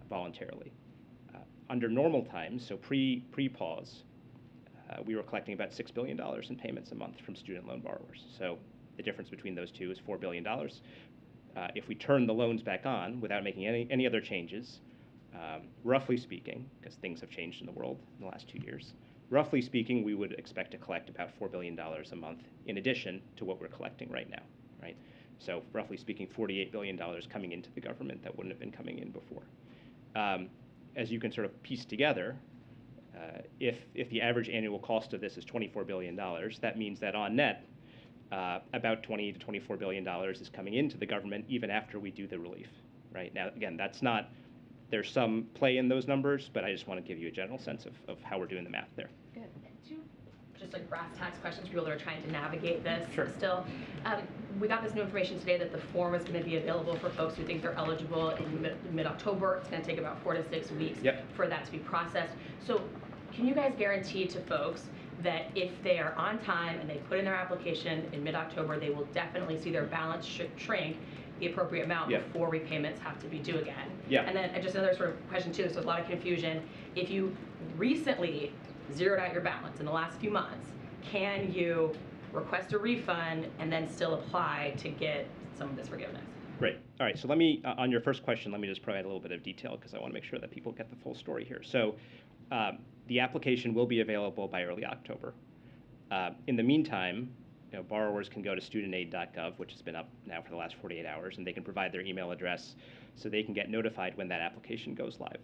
voluntarily. Under normal times, so pre-pause, we were collecting about $6 billion in payments a month from student loan borrowers. So the difference between those two is $4 billion. If we turn the loans back on without making any other changes, roughly speaking, because things have changed in the world in the last 2 years, roughly speaking, we would expect to collect about $4 billion a month in addition to what we're collecting right now, right? So roughly speaking, $48 billion coming into the government that wouldn't have been coming in before. As you can sort of piece together, if the average annual cost of this is $24 billion, that means that on net, about $20 to $24 billion is coming into the government even after we do the relief, right? Now, again, that's not, there's some play in those numbers, but I just want to give you a general sense of how we're doing the math there. Good. Two just like brass tacks questions for people that are trying to navigate this still. We got this new information today that the form is going to be available for folks who think they're eligible in mid-October. It's going to take about 4 to 6 weeks for that to be processed. So can you guys guarantee to folks that if they are on time and they put in their application in mid-October, they will definitely see their balance shrink the appropriate amount before repayments have to be due again? And then just another sort of question too, there's a lot of confusion. If you recently zeroed out your balance in the last few months, can you request a refund and then still apply to get some of this forgiveness? Great. All right, so let me, on your first question, let me just provide a little bit of detail because I want to make sure that people get the full story here. So the application will be available by early October. In the meantime, borrowers can go to studentaid.gov, which has been up now for the last 48 hours, and they can provide their email address so they can get notified when that application goes live.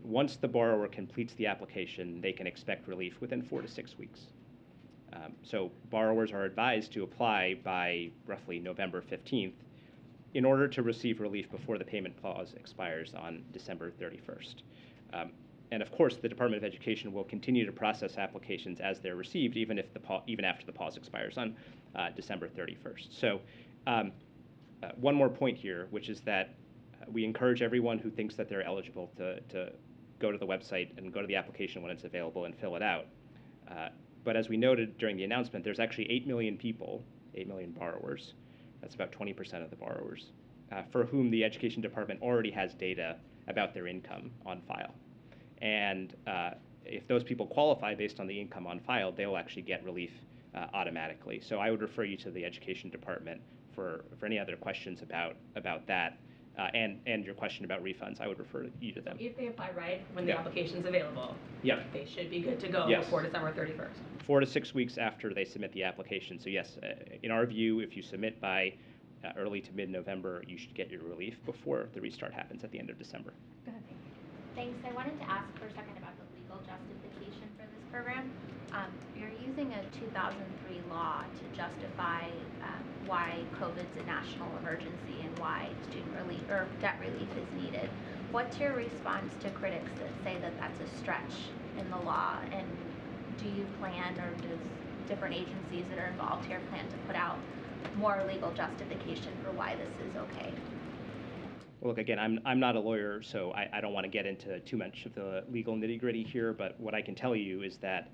Once the borrower completes the application, they can expect relief within 4 to 6 weeks. So borrowers are advised to apply by roughly November 15th in order to receive relief before the payment pause expires on December 31st. And of course, the Department of Education will continue to process applications as they're received, even after the pause expires on December 31st. So one more point here, which is that we encourage everyone who thinks that they're eligible to go to the website and go to the application when it's available and fill it out. But as we noted during the announcement, there's actually 8 million people, 8 million borrowers, that's about 20% of the borrowers, for whom the Education Department already has data about their income on file. And if those people qualify based on the income on file, they'll actually get relief automatically. So I would refer you to the Education Department for any other questions about that. And your question about refunds, I would refer you to them. So if they apply right when the application's available, they should be good to go before December 31st. 4 to 6 weeks after they submit the application. So yes, in our view, if you submit by early to mid-November, you should get your relief before the restart happens at the end of December. Go ahead. Thanks. I wanted to ask for a second about the legal justification for this program. You're using a 2003 law to justify why COVID's a national emergency and why student relief or debt relief is needed. What's your response to critics that say that that's a stretch in the law? And do you plan, or does different agencies that are involved here plan to put out more legal justification for why this is okay. Well, look, again, I'm not a lawyer, so I don't want to get into too much of the legal nitty-gritty here, but what I can tell you is that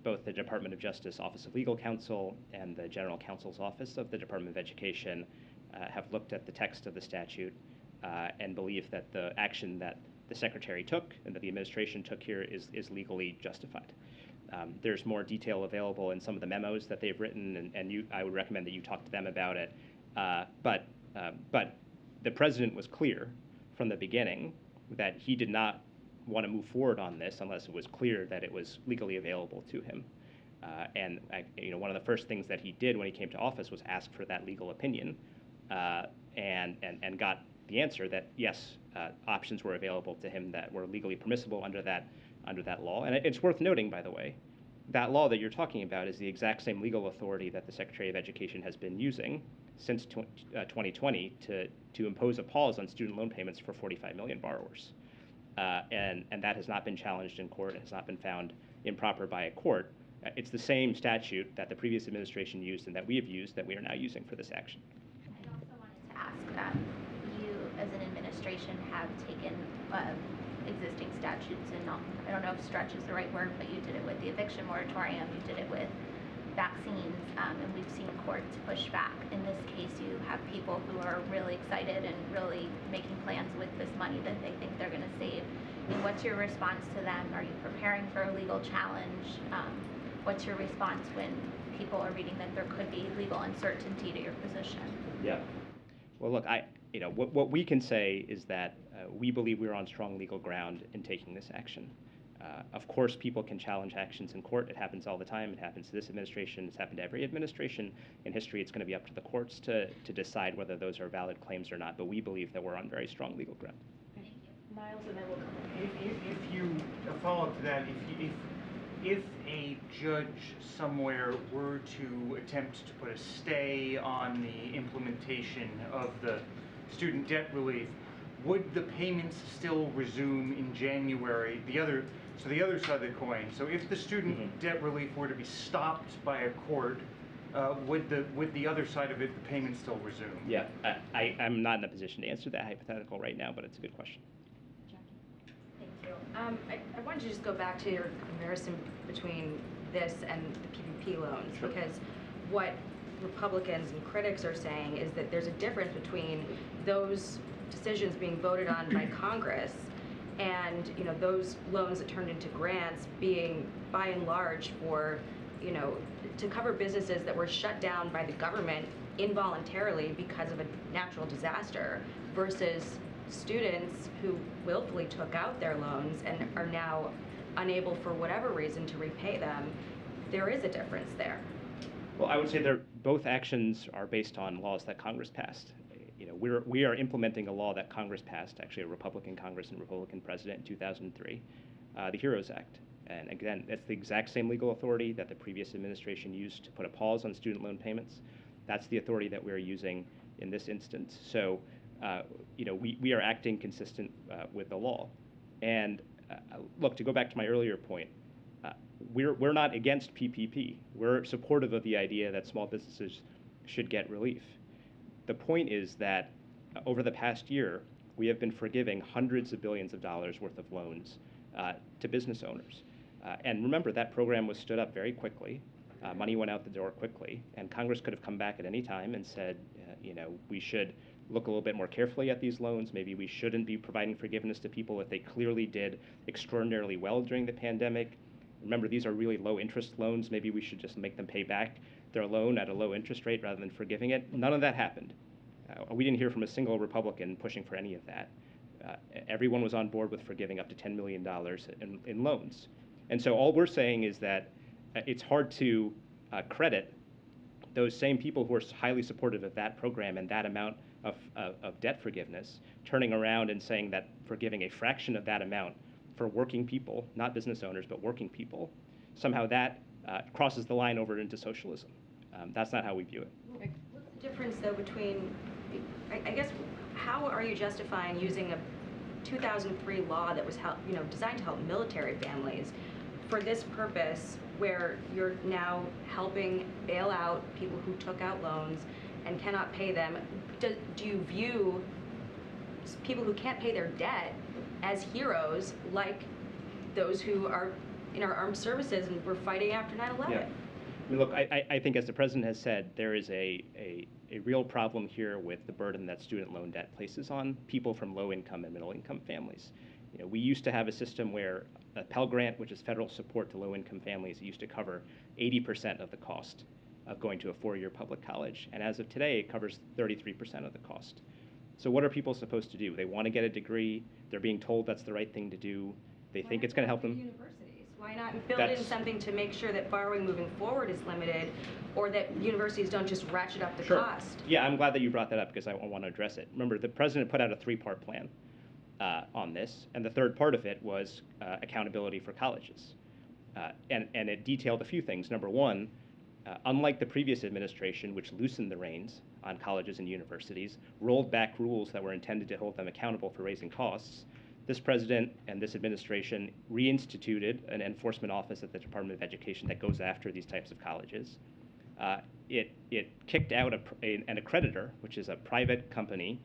both the Department of Justice Office of Legal Counsel and the General Counsel's Office of the Department of Education have looked at the text of the statute and believe that the action that the Secretary took and that the administration took here is legally justified. There's more detail available in some of the memos that they've written, and I would recommend that you talk to them about it. But the president was clear from the beginning that he did not want to move forward on this unless it was clear that it was legally available to him. And one of the first things that he did when he came to office was ask for that legal opinion, and got the answer that yes, options were available to him that were legally permissible under that law. And it's worth noting, by the way, that law that you're talking about is the exact same legal authority that the Secretary of Education has been using since 2020 to impose a pause on student loan payments for 45 million borrowers. And that has not been challenged in court. It has not been found improper by a court. It's the same statute that the previous administration used and that we have used that we are now using for this action. I also wanted to ask, you as an administration have taken existing statutes, and I don't know if stretch is the right word, but you did it with the eviction moratorium, you did it with vaccines, and we've seen courts push back. In this case, you have people who are really excited and really making plans with this money that they think they're going to save. And what's your response to them? Are you preparing for a legal challenge? What's your response when people are reading that there could be legal uncertainty to your position? Yeah. Well, look, what we can say is that we believe we're on strong legal ground in taking this action. Of course, people can challenge actions in court. It happens all the time. It happens to this administration. It's happened to every administration in history. It's going to be up to the courts to decide whether those are valid claims or not. But we believe that we're on very strong legal ground. Niles, and then we'll come If you follow up to that, if a judge somewhere were to attempt to put a stay on the implementation of the student debt relief, would the payments still resume in January? The other side of the coin. So if the student debt relief were to be stopped by a court, would the other side of it, the payments still resume? Yeah, I'm not in a position to answer that hypothetical right now, but it's a good question. Thank you. I wanted to just go back to your comparison between this and the PPP loans, Sure. because what Republicans and critics are saying is that there's a difference between those decisions being voted on by Congress and those loans that turned into grants being by and large for to cover businesses that were shut down by the government involuntarily because of a natural disaster versus students who willfully took out their loans and are now unable for whatever reason to repay them. There is a difference there. Well, I would say both actions are based on laws that Congress passed. We are implementing a law that Congress passed, actually a Republican Congress and Republican president in 2003, the HEROES Act. And again, that's the exact same legal authority that the previous administration used to put a pause on student loan payments. That's the authority that we're using in this instance. So, we are acting consistent with the law. And look, to go back to my earlier point, we're not against PPP. We're supportive of the idea that small businesses should get relief. The point is that over the past year, we have been forgiving hundreds of billions of dollars worth of loans to business owners. And remember, that program was stood up very quickly. Money went out the door quickly, and Congress could have come back at any time and said, we should look a little bit more carefully at these loans. Maybe we shouldn't be providing forgiveness to people if they clearly did extraordinarily well during the pandemic. Remember, these are really low interest loans. Maybe we should just make them pay back their loan at a low interest rate rather than forgiving it. None of that happened. We didn't hear from a single Republican pushing for any of that. Everyone was on board with forgiving up to $10 million in loans. And so all we're saying is that it's hard to credit those same people who are highly supportive of that program and that amount of debt forgiveness, turning around and saying that forgiving a fraction of that amount for working people, not business owners, but working people, somehow that crosses the line over into socialism. That's not how we view it. What's the difference, though, between, I guess, how are you justifying using a 2003 law that was designed to help military families for this purpose, where you're now helping bail out people who took out loans and cannot pay them, do you view people who can't pay their debt as heroes, like those who are in our armed services and were fighting after 9/11? Yeah. I mean, look, I think as the president has said, there is a real problem here with the burden that student loan debt places on people from low income and middle income families. You know, we used to have a system where a Pell Grant, which is federal support to low income families, used to cover 80% of the cost of going to a four-year public college. And as of today, it covers 33% of the cost. So what are people supposed to do? They want to get a degree. They're being told that's the right thing to do. They think it's going to help them. Universities. Why not build in something to make sure that borrowing moving forward is limited, or that universities don't just ratchet up the cost? Yeah, I'm glad that you brought that up because I want to address it. Remember, the president put out a three-part plan on this, and the third part of it was accountability for colleges. And it detailed a few things. Number one, unlike the previous administration, which loosened the reins on colleges and universities, rolled back rules that were intended to hold them accountable for raising costs, this president and this administration reinstituted an enforcement office at the Department of Education that goes after these types of colleges. It kicked out an accreditor, which is a private company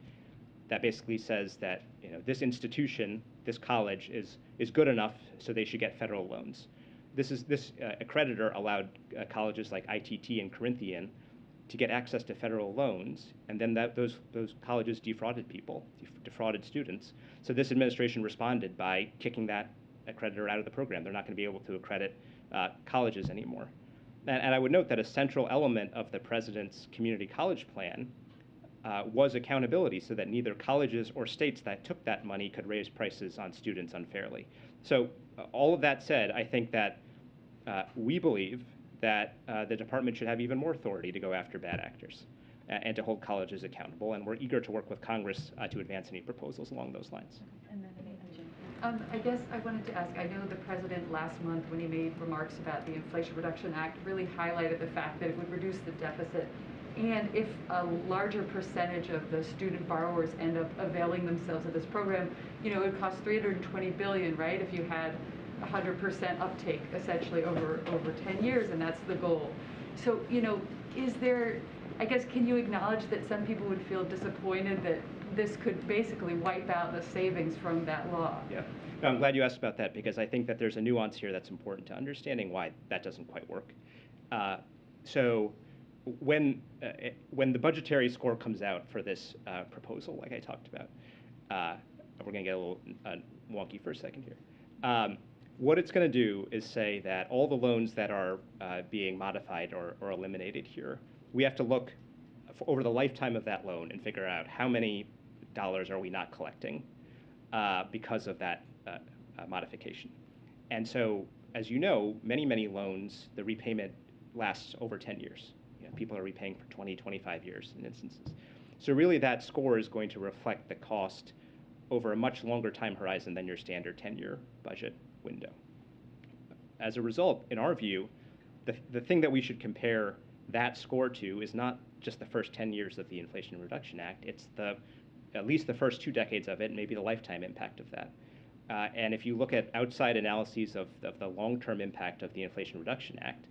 that basically says that, you know, this institution, this college is good enough, so they should get federal loans. This accreditor allowed colleges like ITT and Corinthian to get access to federal loans, and then those colleges defrauded people, defrauded students. So this administration responded by kicking that accreditor out of the program. They're not going to be able to accredit colleges anymore. And I would note that a central element of the president's community college plan was accountability, so that neither colleges or states that took that money could raise prices on students unfairly. So all of that said, I think that we believe that the department should have even more authority to go after bad actors and to hold colleges accountable, and we're eager to work with Congress to advance any proposals along those lines. I guess I wanted to ask, I know the president last month, when he made remarks about the Inflation Reduction Act, really highlighted the fact that it would reduce the deficit. And if a larger percentage of the student borrowers end up availing themselves of this program, you know, it would cost $320 billion, right? If you had 100% uptake, essentially over 10 years, and that's the goal. So, you know, is there, I guess, can you acknowledge that some people would feel disappointed that this could basically wipe out the savings from that law? Yeah, no, I'm glad you asked about that, because I think that there's a nuance here that's important to understanding why that doesn't quite work. So when the budgetary score comes out for this proposal, like I talked about, we're going to get a little wonky for a second here. What it's going to do is say that all the loans that are being modified or eliminated here, we have to look over the lifetime of that loan and figure out how many dollars are we not collecting because of that modification. And so, as you know, many loans, the repayment lasts over 10 years. You know, people are repaying for 20, 25 years in instances. So really that score is going to reflect the cost over a much longer time horizon than your standard 10-year budget window. As a result, in our view, the thing that we should compare that score to is not just the first 10 years of the Inflation Reduction Act, it's at least the first 2 decades of it, and maybe the lifetime impact of that. And if you look at outside analyses of the long-term impact of the Inflation Reduction Act,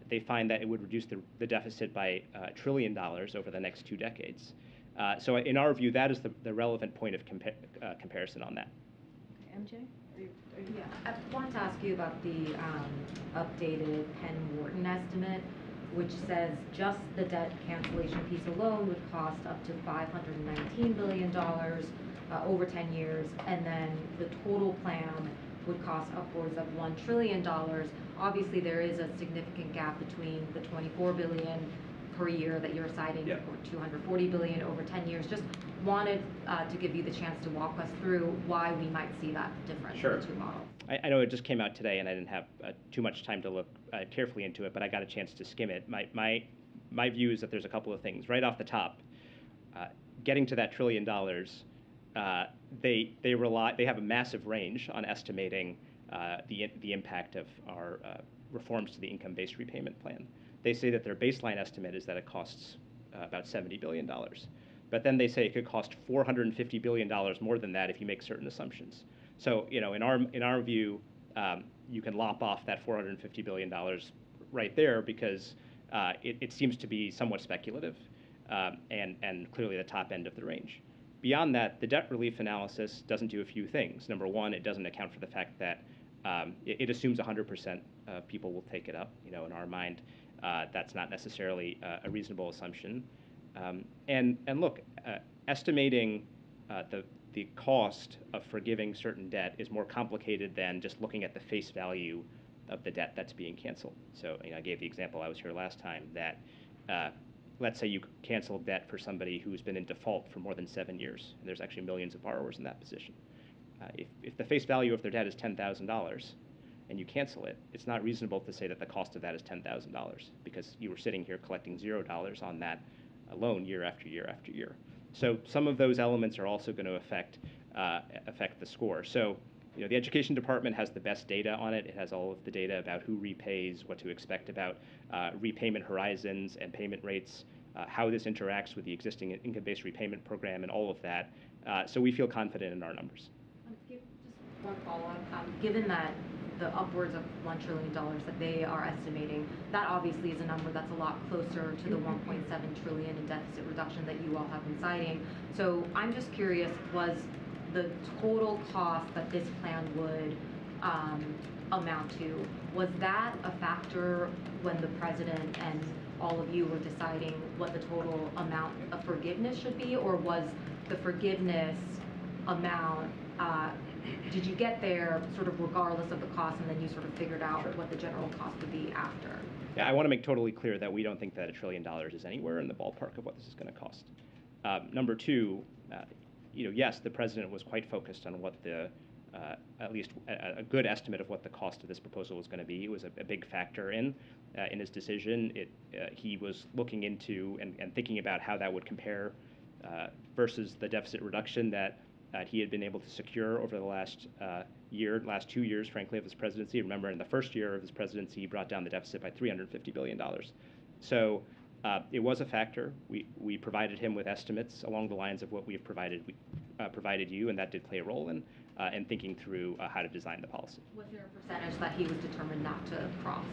they find that it would reduce the deficit by $1 trillion over the next 2 decades. So in our view, that is the relevant point of comparison on that. MJ? Yeah, I wanted to ask you about the updated Penn Wharton estimate, which says just the debt cancellation piece alone would cost up to $519 billion over 10 years, and then the total plan would cost upwards of $1 trillion. Obviously, there is a significant gap between the $24 billion per year that you're citing, or $240 billion over 10 years. Just wanted to give you the chance to walk us through why we might see that difference in the two models. I know it just came out today, and I didn't have too much time to look carefully into it, but I got a chance to skim it. My view is that there's a couple of things. Right off the top, getting to that $1 trillion, they have a massive range on estimating the impact of our reforms to the income-based repayment plan. They say that their baseline estimate is that it costs about $70 billion. But then they say it could cost $450 billion more than that if you make certain assumptions. So, you know, in our view, you can lop off that $450 billion right there because it seems to be somewhat speculative and clearly the top end of the range. Beyond that, the debt relief analysis doesn't do a few things. Number one, it doesn't account for the fact that it assumes 100% of people will take it up. You know, in our mind, that's not necessarily a reasonable assumption. And look, estimating the cost of forgiving certain debt is more complicated than just looking at the face value of the debt that's being canceled. So, you know, I gave the example, I was here last time, that let's say you cancel debt for somebody who's been in default for more than 7 years, and there's actually millions of borrowers in that position. If the face value of their debt is $10,000 and you cancel it, it's not reasonable to say that the cost of that is $10,000 because you were sitting here collecting $0 on that loan year after year after year. So some of those elements are also going to affect the score. So, you know, the education department has the best data on it. It has all of the data about who repays, what to expect about repayment horizons and payment rates, how this interacts with the existing income-based repayment program and all of that. So we feel confident in our numbers. Just one follow-up. Given that the upwards of $1 trillion that they are estimating, that obviously is a number that's a lot closer to the $1.7 trillion in deficit reduction that you all have been citing. So I'm just curious, was the total cost that this plan would amount to, was that a factor when the president and all of you were deciding what the total amount of forgiveness should be, or was the forgiveness amount, did you get there sort of regardless of the cost, and then you sort of figured out what the general cost would be after? Yeah, I want to make totally clear that we don't think that $1 trillion is anywhere in the ballpark of what this is going to cost. Number two, you know, yes, the president was quite focused on what the, at least a good estimate of what the cost of this proposal was going to be. It was a big factor in his decision. He was looking into and thinking about how that would compare versus the deficit reduction that he had been able to secure over the last 2 years, frankly, of his presidency. Remember, in the first year of his presidency, he brought down the deficit by $350 billion. So it was a factor. We provided him with estimates along the lines of what we've provided you, and that did play a role in thinking through how to design the policy. Was there a percentage that he was determined not to cross?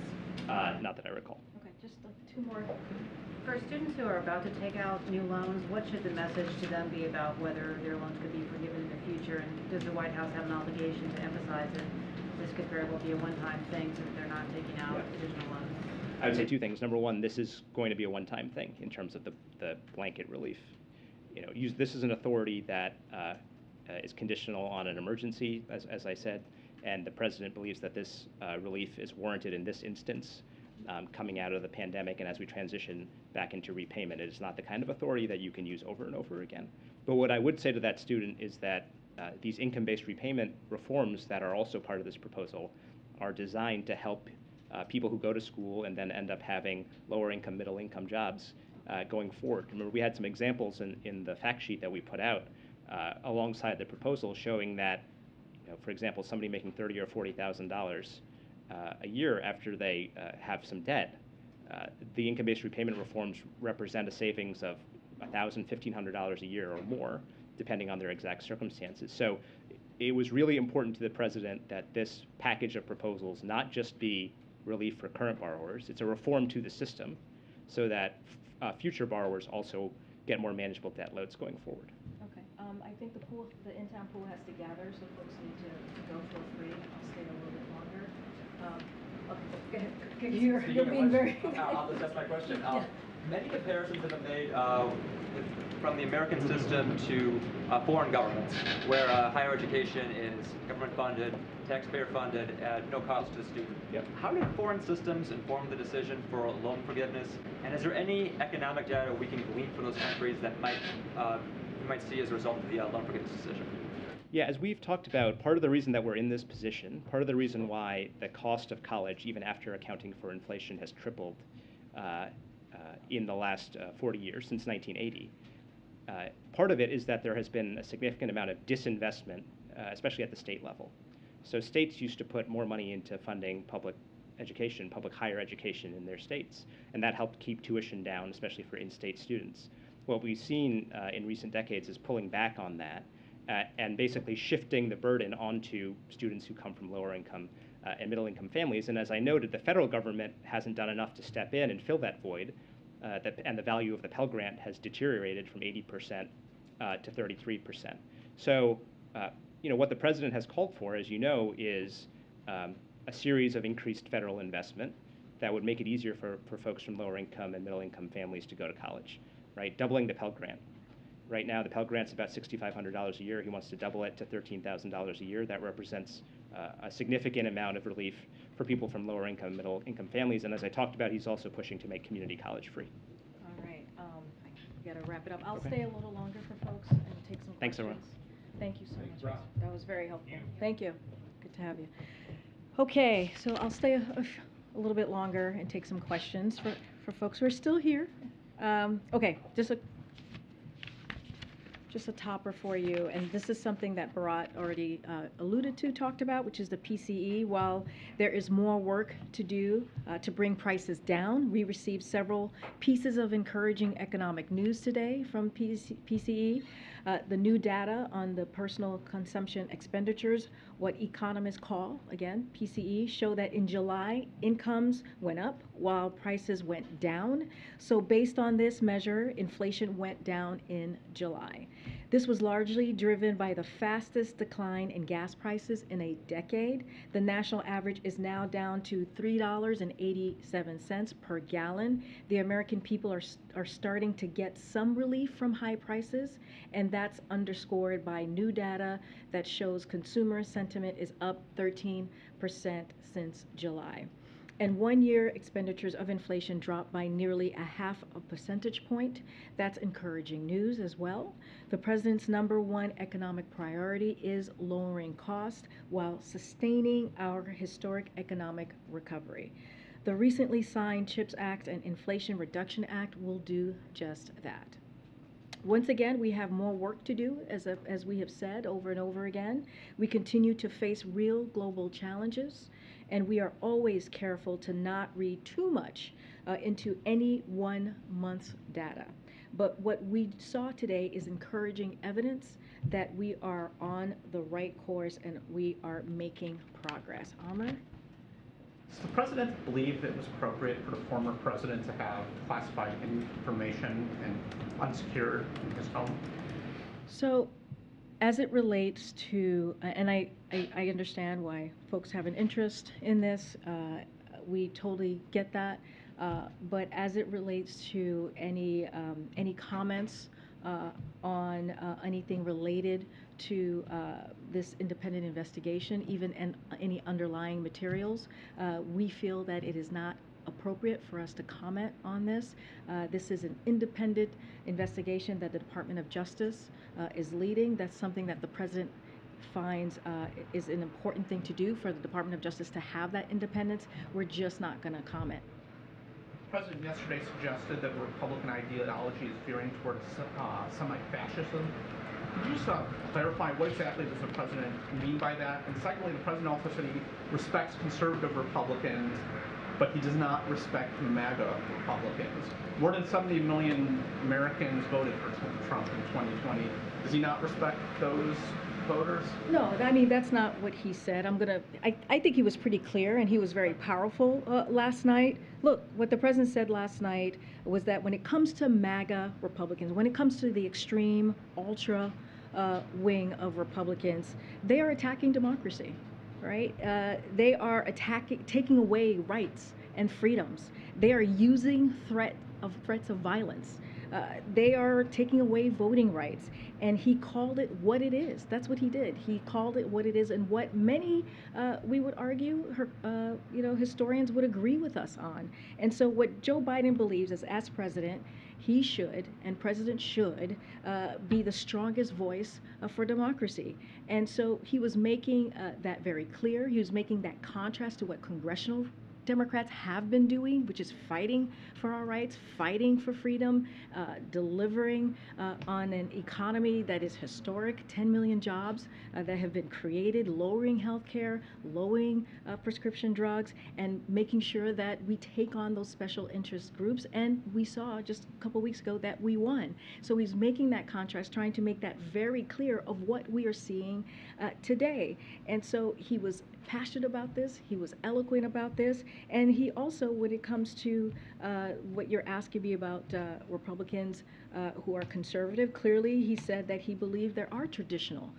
Not that I recall. Okay, just like two more. For students who are about to take out new loans, what should the message to them be about whether their loans could be forgiven in the future? And does the White House have an obligation to emphasize that this could very well be a one-time thing so that they're not taking out additional loans? I would say two things. Number one, this is going to be a one-time thing in terms of the blanket relief. You know, this is an authority that is conditional on an emergency, as I said, and the president believes that this relief is warranted in this instance, coming out of the pandemic and as we transition back into repayment. It is not the kind of authority that you can use over and over again. But what I would say to that student is that these income-based repayment reforms that are also part of this proposal are designed to help people who go to school and then end up having lower income, middle income jobs going forward. Remember, we had some examples in the fact sheet that we put out alongside the proposal showing that, you know, for example, somebody making $30,000 or $40,000 a year after they have some debt, the income-based repayment reforms represent a savings of $1,000, $1,500 a year or more, depending on their exact circumstances. So it was really important to the president that this package of proposals not just be relief for current borrowers, it's a reform to the system so that future borrowers also get more manageable debt loads going forward. Okay, I think the in-town pool has to gather, so folks need to go, feel free. I'll stay a little bit longer. Okay, you're being very... I'll just ask my question. Many comparisons have been made from the American system to foreign governments, where higher education is government-funded, taxpayer-funded, at no cost to the student. Yep. How do foreign systems inform the decision for loan forgiveness? And is there any economic data we can glean from those countries that we might see as a result of the loan forgiveness decision? Yeah, as we've talked about, part of the reason that we're in this position, part of the reason why the cost of college, even after accounting for inflation, has tripled in the last 40 years, since 1980, part of it is that there has been a significant amount of disinvestment, especially at the state level. So states used to put more money into funding public education, public higher education in their states, and that helped keep tuition down, especially for in-state students. What we've seen in recent decades is pulling back on that and basically shifting the burden onto students who come from lower income and middle-income families. And as I noted, the federal government hasn't done enough to step in and fill that void, and the value of the Pell Grant has deteriorated from 80% to 33%. So, what the president has called for, as you know, is a series of increased federal investment that would make it easier for folks from lower income and middle income families to go to college, right? Doubling the Pell Grant. Right now, the Pell Grant's about $6,500 a year. He wants to double it to $13,000 a year. That represents a significant amount of relief for people from lower income, middle income families. And as I talked about, he's also pushing to make community college free. All right, we gotta wrap it up. I'll Okay. stay a little longer for folks and take some questions. Thanks, everyone. Thank you so much. That was very helpful. Thank you. Good to have you. Okay, so I'll stay a little bit longer and take some questions for folks who are still here. Okay, just a topper for you, and this is something that Bharat already alluded to, talked about, which is the PCE. While there is more work to do to bring prices down, we received several pieces of encouraging economic news today from PCE. The new data on the personal consumption expenditures, what economists call, again, PCE, show that in July, incomes went up while prices went down. So based on this measure, inflation went down in July. This was largely driven by the fastest decline in gas prices in a decade. The national average is now down to $3.87 per gallon. The American people are starting to get some relief from high prices, and that's underscored by new data that shows consumer sentiment is up 13% since July. And 1 year expenditures of inflation dropped by nearly 0.5 percentage point. That's encouraging news as well. The president's #1 economic priority is lowering costs while sustaining our historic economic recovery. The recently signed CHIPS Act and Inflation Reduction Act will do just that. Once again, we have more work to do, as we have said over and over again. We continue to face real global challenges, and we are always careful to not read too much into any 1 month's data. But what we saw today is encouraging evidence that we are on the right course and we are making progress. Amr? Does the president believe it was appropriate for the former president to have classified information and unsecured in his home? So, as it relates to, and I understand why folks have an interest in this, we totally get that, but as it relates to any comments on anything related to this independent investigation, even any underlying materials, we feel that it is not appropriate for us to comment on this. This is an independent investigation that the Department of Justice is leading. That's something that the president finds is an important thing to do for the Department of Justice to have that independence. We're just not going to comment. The president yesterday suggested that Republican ideology is veering towards semi-fascism. Could you just clarify what exactly does the president mean by that? And secondly, the president also said he respects conservative Republicans, but he does not respect MAGA Republicans. More than 70 million Americans voted for Trump in 2020. Does he not respect those voters? No, I mean, that's not what he said. I think he was pretty clear and he was very powerful last night. Look, what the president said last night was that when it comes to MAGA Republicans, when it comes to the extreme ultra wing of Republicans, they are attacking democracy, right? They are taking away rights and freedoms. They are using threats of violence. They are taking away voting rights, and he called it what it is. That's what he did. He called it what it is, and what many, we would argue, historians would agree with us on. And so, what Joe Biden believes is, as president, he should, and president should, be the strongest voice for democracy. And so he was making that very clear. He was making that contrast to what congressional Democrats have been doing, which is fighting for our rights, fighting for freedom, delivering on an economy that is historic, 10 million jobs that have been created, lowering health care, lowering prescription drugs, and making sure that we take on those special interest groups. And we saw just a couple weeks ago that we won. So he's making that contrast, trying to make that very clear of what we are seeing today. And so he was passionate about this, he was eloquent about this, and he also, when it comes to what you're asking me about Republicans who are conservative, clearly he said that he believed there are traditional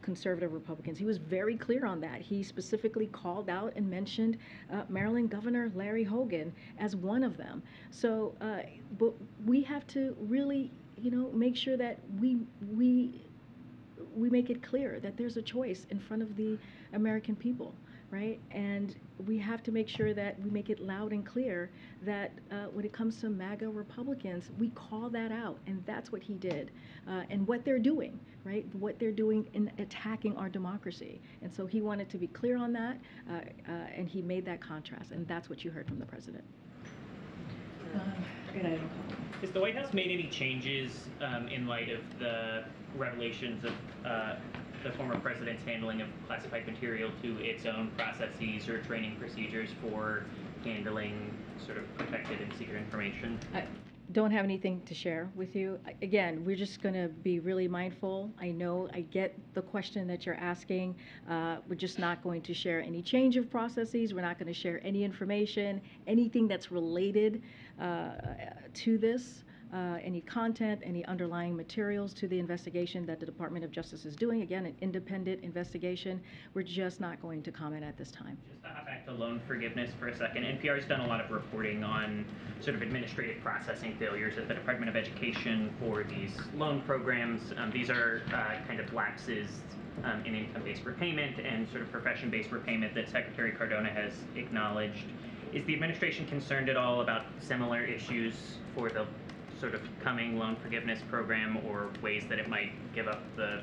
conservative Republicans. He was very clear on that. He specifically called out and mentioned Maryland Governor Larry Hogan as one of them. So, but we have to really, make sure that we make it clear that there's a choice in front of the American people, right? And we have to make sure that we make it loud and clear that when it comes to MAGA Republicans, we call that out, and that's what he did. And what they're doing, right? What they're doing in attacking our democracy. And so he wanted to be clear on that, and he made that contrast, and that's what you heard from the president. Has the White House made any changes in light of the revelations of the former president's handling of classified material to its own processes or training procedures for handling sort of protected and secret information? I don't have anything to share with you. Again, we're just going to be really mindful. I know, I get the question that you're asking. We're just not going to share any change of processes. We're not going to share any information, anything that's related to this. Any content, any underlying materials to the investigation that the Department of Justice is doing. Again, an independent investigation. We're just not going to comment at this time. Just to hop back to loan forgiveness for a second, NPR's done a lot of reporting on sort of administrative processing failures at the Department of Education for these loan programs. These are kind of lapses in income-based repayment and sort of profession-based repayment that Secretary Cardona has acknowledged. Is the administration concerned at all about similar issues for the sort of coming loan forgiveness program, or ways that it might give up the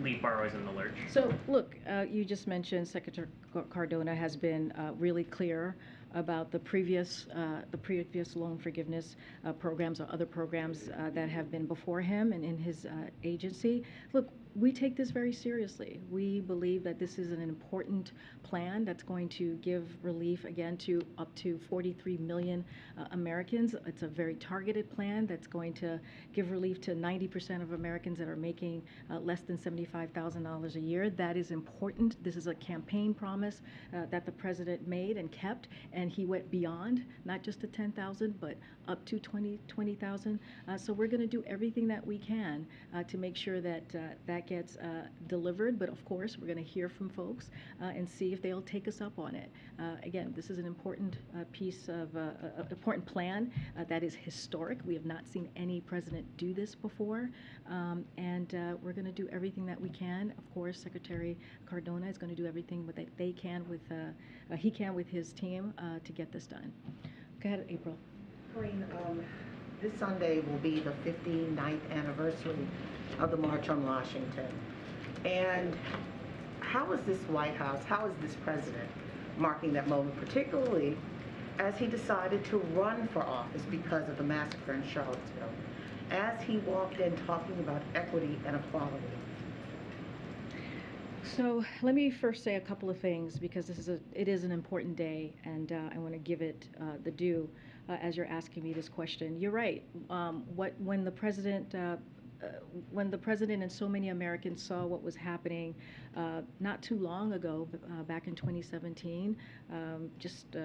leave borrowers in the lurch? So look, you just mentioned Secretary Cardona has been really clear about the previous loan forgiveness programs or other programs that have been before him and in his agency. Look, we take this very seriously. We believe that this is an important plan that's going to give relief, again, to up to 43 million Americans. It's a very targeted plan that's going to give relief to 90% of Americans that are making less than $75,000 a year. That is important. This is a campaign promise that the president made and kept, and he went beyond, not just to 10,000, but up to 20,000. So we're going to do everything that we can to make sure that that gets delivered. But of course, we're going to hear from folks and see if they'll take us up on it. Again, this is an important piece of important plan that is historic. We have not seen any president do this before, and we're going to do everything that we can. Of course, Secretary Cardona is going to do everything that they can with he can with his team to get this done. Go ahead, April. Corinne, this Sunday will be the 59th anniversary of the March on Washington. And how is this White House, how is this president marking that moment, particularly as he decided to run for office because of the massacre in Charlottesville, as he walked in talking about equity and equality? So let me first say a couple of things, because it is an important day, and I want to give it the due as you're asking me this question. You're right. When the president and so many Americans saw what was happening not too long ago, back in 2017, just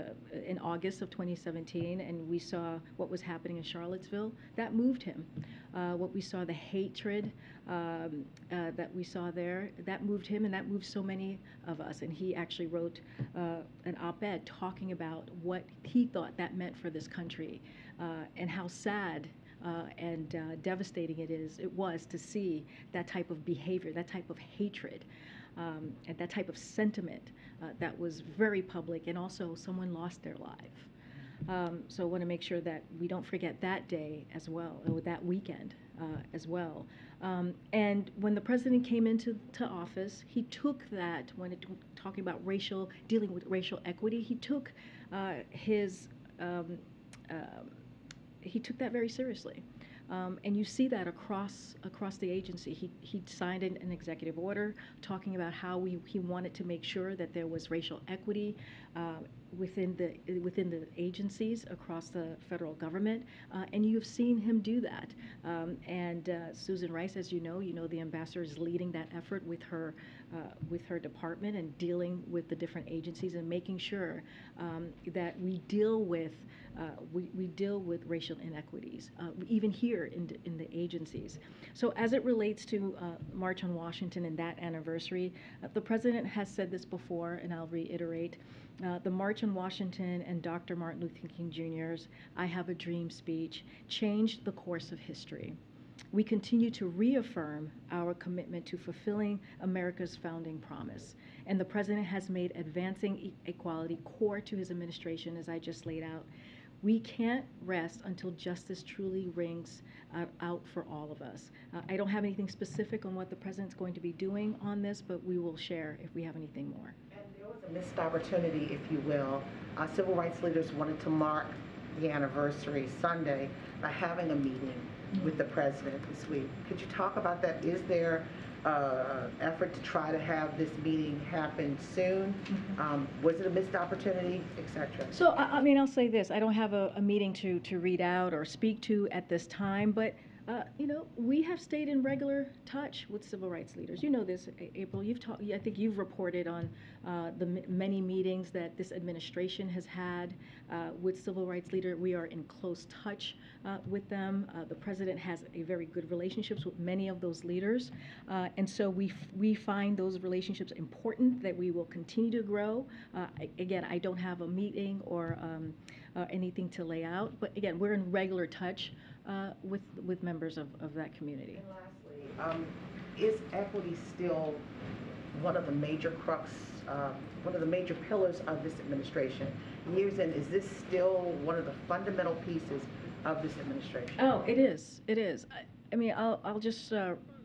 in August of 2017, and we saw what was happening in Charlottesville, that moved him. What we saw, the hatred that we saw there, that moved him, and that moved so many of us. And he actually wrote an op-ed talking about what he thought that meant for this country, and how sad and devastating it was to see that type of behavior, that type of hatred, and that type of sentiment that was very public, and also someone lost their life. So I want to make sure that we don't forget that day as well, or that weekend, as well. And when the president came into office, he took that, talking about dealing with racial equity, he took he took that very seriously. And you see that across the agency. He signed an executive order talking about how he wanted to make sure that there was racial equity within the agencies across the federal government, and you've seen him do that. And Susan Rice, as you know, the ambassador is leading that effort with her department and dealing with the different agencies and making sure that we deal with racial inequities, even here in the agencies. So as it relates to March on Washington and that anniversary, the president has said this before, and I'll reiterate, the March on Washington and Dr. Martin Luther King Jr.'s "I Have a Dream" speech changed the course of history. We continue to reaffirm our commitment to fulfilling America's founding promise, and the president has made advancing equality core to his administration, as I just laid out. We can't rest until justice truly rings out for all of us. I don't have anything specific on what the president's going to be doing on this, but we will share if we have anything more. And there was a missed opportunity, if you will. Civil rights leaders wanted to mark the anniversary Sunday by having a meeting with the president this week. Could you talk about that? Is there effort to try to have this meeting happen soon? Was it a missed opportunity, etc.? So, I mean, I'll say this. I don't have a meeting to read out or speak to at this time, but we have stayed in regular touch with civil rights leaders. You know this, April. I think you've reported on the many meetings that this administration has had with civil rights leaders. We are in close touch with them. The president has a very good relationships with many of those leaders, and so we find those relationships important, that we will continue to grow. Again, I don't have a meeting or anything to lay out, but again, we're in regular touch with members of that community. And lastly, is equity still one of the major one of the major pillars of this administration? Years in, is this still one of the fundamental pieces of this administration? Oh, it is. It is. I mean, I'll just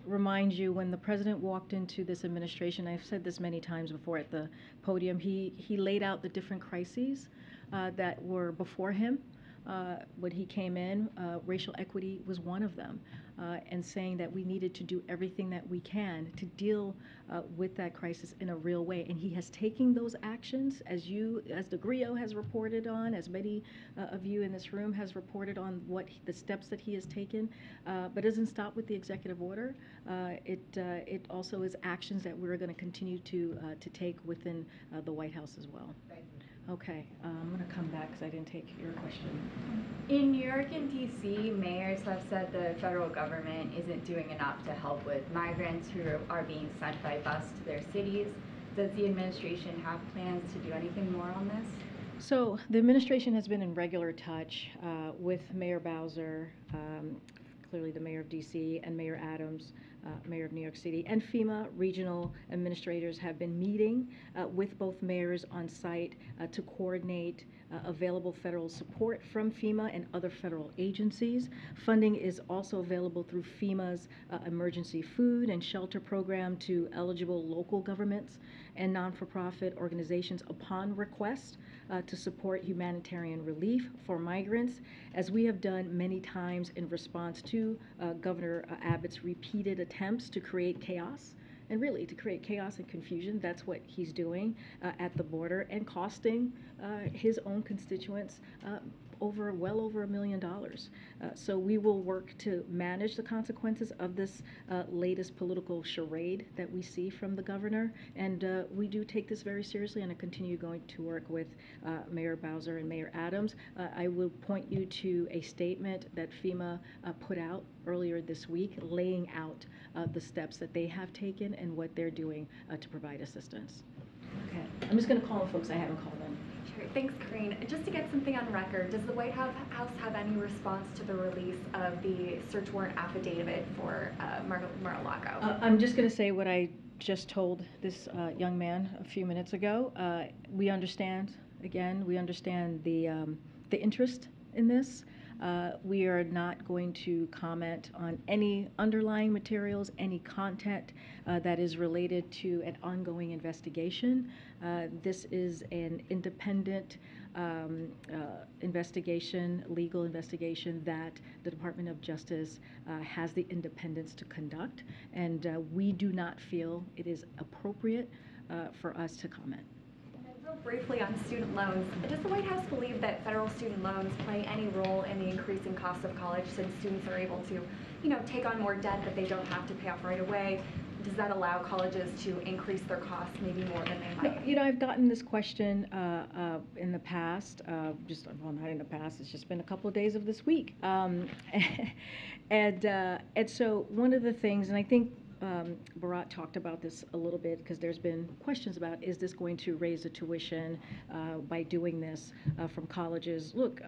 remind you, when the president walked into this administration, I've said this many times before at the podium, he laid out the different crises that were before him. When he came in, racial equity was one of them, and saying that we needed to do everything that we can to deal with that crisis in a real way. And he has taken those actions, as the GRIO has reported on, as many of you in this room has reported on the steps that he has taken, but it doesn't stop with the executive order. It also is actions that we're going to continue to take within the White House as well. Thank you. Okay, I'm going to come back because I didn't take your question. In New York and D.C., mayors have said the federal government isn't doing enough to help with migrants who are being sent by bus to their cities. Does the administration have plans to do anything more on this? So the administration has been in regular touch with Mayor Bowser, clearly the mayor of D.C., and Mayor Adams, mayor of New York City, and FEMA regional administrators have been meeting with both mayors on site to coordinate available federal support from FEMA and other federal agencies. Funding is also available through FEMA's emergency food and shelter program to eligible local governments and non-for-profit organizations upon request to support humanitarian relief for migrants, as we have done many times in response to Governor Abbott's repeated attempts to create chaos. And really, to create chaos and confusion, that's what he's doing at the border, and costing his own constituents well over $1 million. So we will work to manage the consequences of this latest political charade that we see from the governor, and we do take this very seriously, and I continue going to work with Mayor Bowser and Mayor Adams. I will point you to a statement that FEMA put out earlier this week, laying out the steps that they have taken and what they're doing to provide assistance. Okay, I'm just going to call on folks I haven't called on. Sure. Thanks, Corinne. Just to get something on record, does the White House have any response to the release of the search warrant affidavit for Mar-a-Lago? I'm just going to say what I just told this young man a few minutes ago. We understand the interest in this. We are not going to comment on any underlying materials, any content that is related to an ongoing investigation. This is an independent investigation, legal investigation that the Department of Justice has the independence to conduct, and we do not feel it is appropriate for us to comment. Real briefly on student loans, does the White House believe that federal student loans play any role in the increasing cost of college since students are able to, take on more debt that they don't have to pay off right away? Does that allow colleges to increase their costs maybe more than they might? I've gotten this question in the past, well, not in the past, it's just been a couple of days of this week. And so one of the things, and I think Bharat talked about this a little bit because there's been questions about, is this going to raise the tuition by doing this from colleges? Look,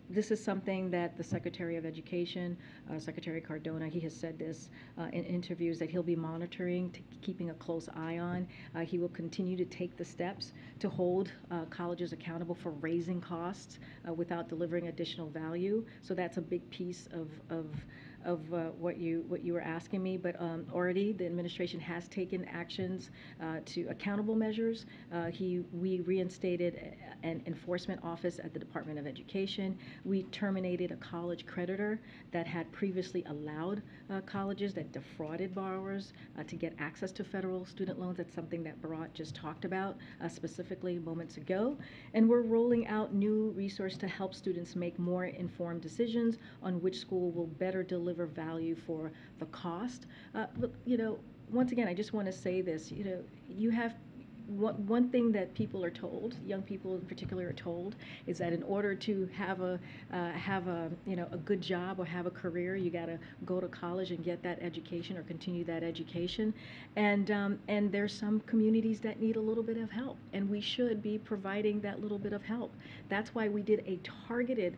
this is something that the Secretary of Education, Secretary Cardona, he has said this in interviews that he'll be monitoring, keeping a close eye on. He will continue to take the steps to hold colleges accountable for raising costs without delivering additional value. So that's a big piece of what you were asking me, but already the administration has taken actions to accountable measures. We reinstated an enforcement office at the Department of Education. We terminated a college creditor that had previously allowed colleges that defrauded borrowers to get access to federal student loans. That's something that Bharat just talked about specifically moments ago. And we're rolling out new resources to help students make more informed decisions on which school will better deliver value for the cost. Look, once again, I just want to say this, you have one thing that people are told, young people in particular are told, is that in order to have a good job or have a career, you got to go to college and get that education or continue that education. And there's some communities that need a little bit of help, and we should be providing that little bit of help. That's why we did a targeted,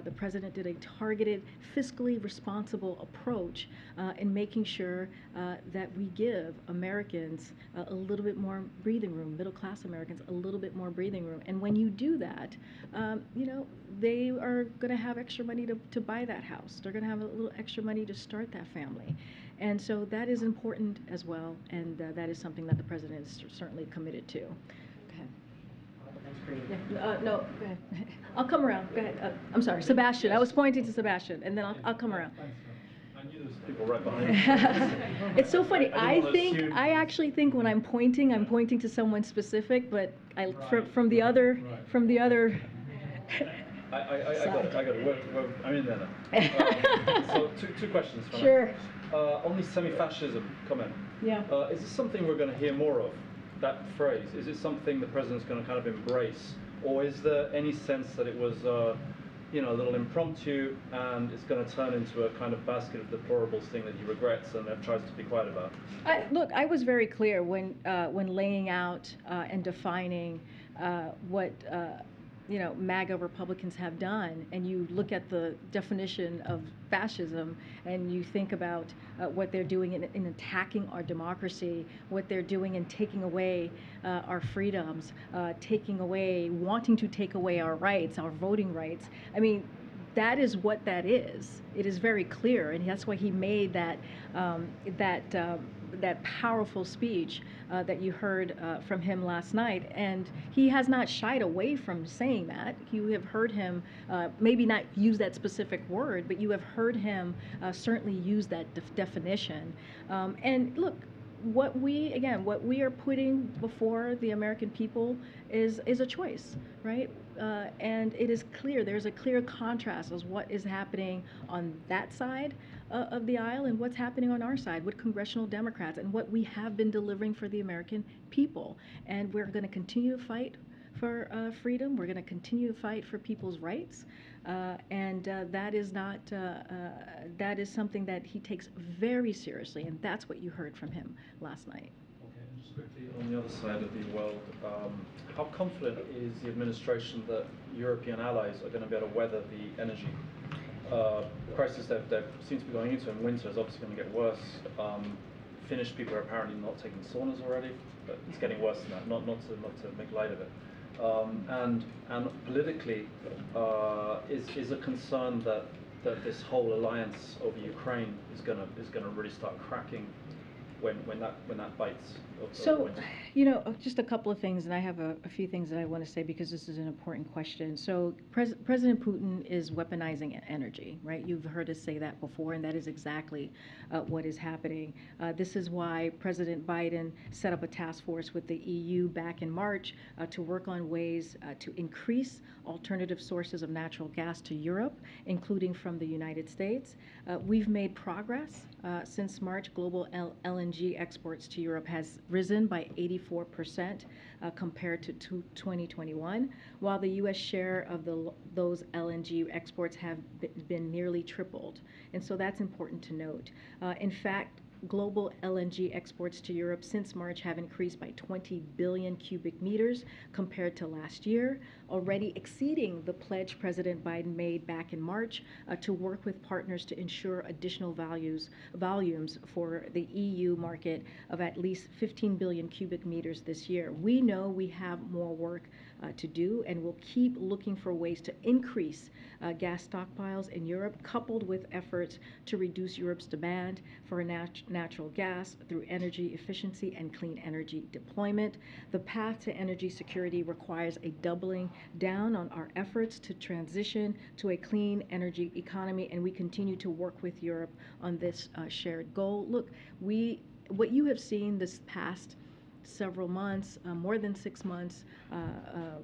the president did a targeted, fiscally responsible approach in making sure that we give Americans a little bit more breathing room, middle-class Americans a little bit more breathing room. And when you do that, they are going to have extra money to buy that house. They're going to have a little extra money to start that family. And so that is important as well, and that is something that the president is certainly committed to. Go ahead. That's great. Yeah, no, go ahead. I'll come around. Go ahead. I'm sorry, Sebastian. I was pointing to Sebastian, and then I'll come around. I knew there was people right behind me. It's so funny. I actually think when I'm pointing to someone specific, but from the other. I got it. I'm in there now. So two questions for Sure. now. On the semi-fascism comment. Yeah. Is this something we're going to hear more of? That phrase. Is it something the president's going to kind of embrace, or is there any sense that it was, a little impromptu, and it's going to turn into a kind of basket of deplorables thing that he regrets and tries to be quiet about? Look, I was very clear when laying out and defining what MAGA Republicans have done, and you look at the definition of fascism, and you think about what they're doing in attacking our democracy, what they're doing in taking away our freedoms, wanting to take away our rights, our voting rights. I mean, that is what that is. It is very clear, and that's why he made that powerful speech that you heard from him last night. And he has not shied away from saying that. You have heard him maybe not use that specific word, but you have heard him certainly use that definition. And look, what we are putting before the American people is a choice, right? And it is clear, there's a clear contrast as what is happening on that side of the aisle and what's happening on our side with congressional Democrats and what we have been delivering for the American people. And we're going to continue to fight for freedom. We're going to continue to fight for people's rights. And that is something that he takes very seriously, and that's what you heard from him last night. Okay, and just quickly on the other side of the world, how confident is the administration that European allies are going to be able to weather the energy crisis that seems to be going into, and winter is obviously going to get worse. Finnish people are apparently not taking saunas already, but it's getting worse than that, not to make light of it. And politically, is a concern that that this whole alliance over Ukraine is gonna really start cracking when that bites? So, just a couple of things, and I have a few things that I want to say because this is an important question. So, President Putin is weaponizing energy, right? You've heard us say that before, and that is exactly what is happening. This is why President Biden set up a task force with the EU back in March to work on ways to increase alternative sources of natural gas to Europe, including from the United States. We've made progress since March. Global LNG exports to Europe has risen by 84% compared to 2021, while the U.S. share of those LNG exports have been nearly tripled. And so that's important to note. In fact, global LNG exports to Europe since March have increased by 20 billion cubic meters compared to last year, already exceeding the pledge President Biden made back in March to work with partners to ensure additional volumes for the EU market of at least 15 billion cubic meters this year. We know we have more work to do, and we'll keep looking for ways to increase gas stockpiles in Europe, coupled with efforts to reduce Europe's demand for natural gas through energy efficiency and clean energy deployment. The path to energy security requires a doubling down on our efforts to transition to a clean energy economy, and we continue to work with Europe on this shared goal. Look, what you have seen this past several months, more than 6 months,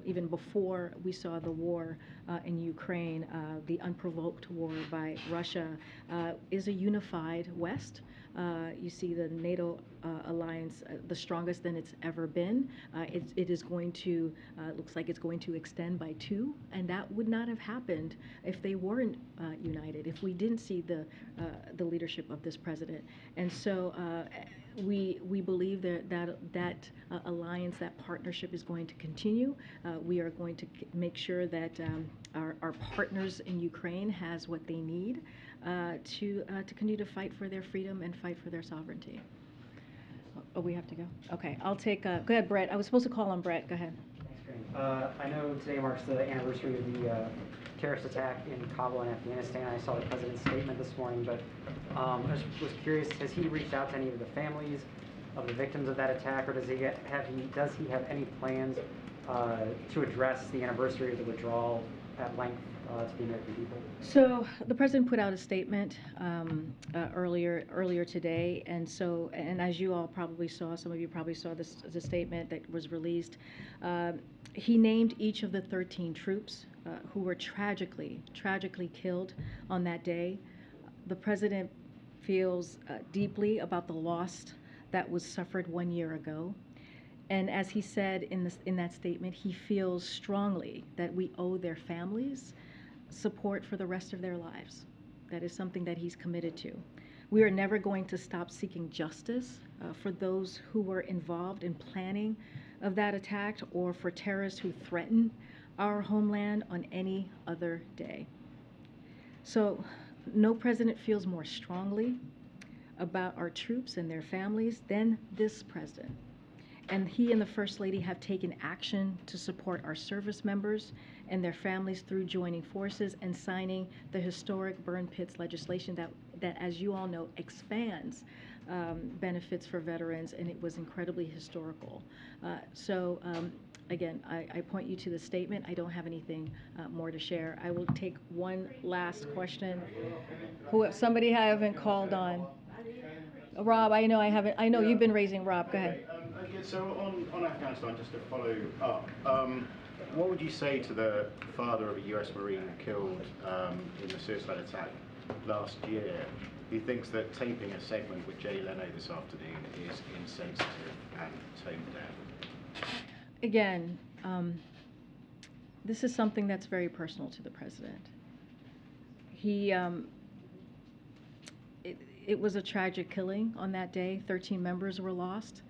even before we saw the war in Ukraine, the unprovoked war by Russia, is a unified West. You see the NATO alliance the strongest than it's ever been. It is going to, looks like it's going to extend by 2, and that would not have happened if they weren't united, if we didn't see the leadership of this president. And so we believe that alliance, that partnership is going to continue. We are going to make sure that our partners in Ukraine has what they need to continue to fight for their freedom and fight for their sovereignty. Oh, we have to go? Okay, I'll take, go ahead, Brett. I was supposed to call on Brett. Go ahead. I know today marks the anniversary of the terrorist attack in Kabul in Afghanistan. I saw the president's statement this morning, but I was curious, has he reached out to any of the families of the victims of that attack, or does he have any plans to address the anniversary of the withdrawal at length to the American people? So the president put out a statement earlier today, and as you all probably saw, some of you probably saw the statement that was released. He named each of the 13 troops who were tragically killed on that day. The president feels deeply about the loss that was suffered 1 year ago. And as he said in that statement, he feels strongly that we owe their families support for the rest of their lives. That is something that he's committed to. We are never going to stop seeking justice for those who were involved in planning of that attack, or for terrorists who threaten our homeland on any other day. So no president feels more strongly about our troops and their families than this president. And he and the First Lady have taken action to support our service members and their families through joining forces and signing the historic burn pits legislation that, as you all know, expands benefits for veterans, and it was incredibly historical. Again, I point you to the statement. I don't have anything more to share. I will take one last question. Somebody I haven't called on. Rob, I know I haven't. I know you've been raising. Rob, go ahead. Okay, so on Afghanistan, just to follow up, what would you say to the father of a US Marine killed in the suicide attack last year, who thinks that taping a segment with Jay Leno this afternoon is insensitive and tone deaf? Again, this is something that's very personal to the president. It was a tragic killing on that day. 13 members were lost,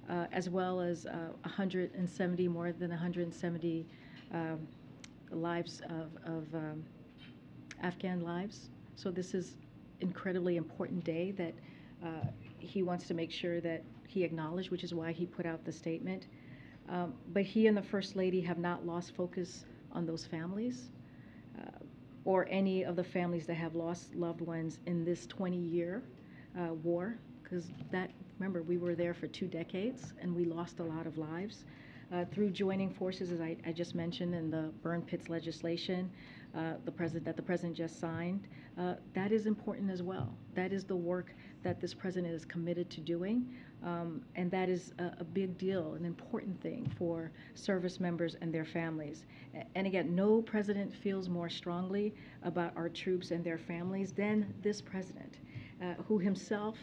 as well as 170, more than 170 lives of Afghan lives. So this is incredibly important day that he wants to make sure that he acknowledged, which is why he put out the statement. But he and the First Lady have not lost focus on those families. or any of the families that have lost loved ones in this 20-year war, because remember, we were there for 2 decades and we lost a lot of lives. Through joining forces, as I just mentioned, in the burn pits legislation that the president just signed, that is important as well. That is the work that this president is committed to doing, and that is a big deal, an important thing for service members and their families. And again, no president feels more strongly about our troops and their families than this president, who himself,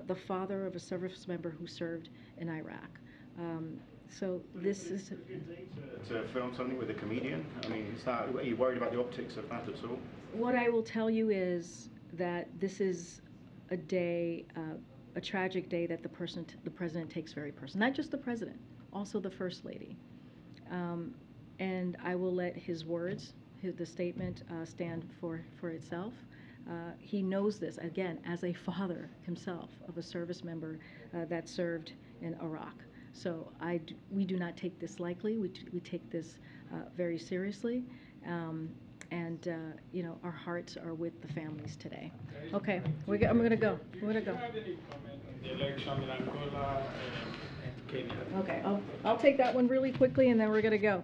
the father of a service member who served in Iraq. So this is to film something with a comedian. I mean, are you worried about the optics of that at all? What I will tell you is that this is a day, a tragic day that the president takes very personally. Not just the president, also the first lady. And I will let his words, the statement, stand for itself. He knows this, again, as a father himself of a service member that served in Iraq. So we do not take this lightly. We take this very seriously. And our hearts are with the families today. Okay, I'm going to go. We're going to go. Do you have any comment on the election in Angola and Kenya? Okay, I'll take that one really quickly, and then we're going to go.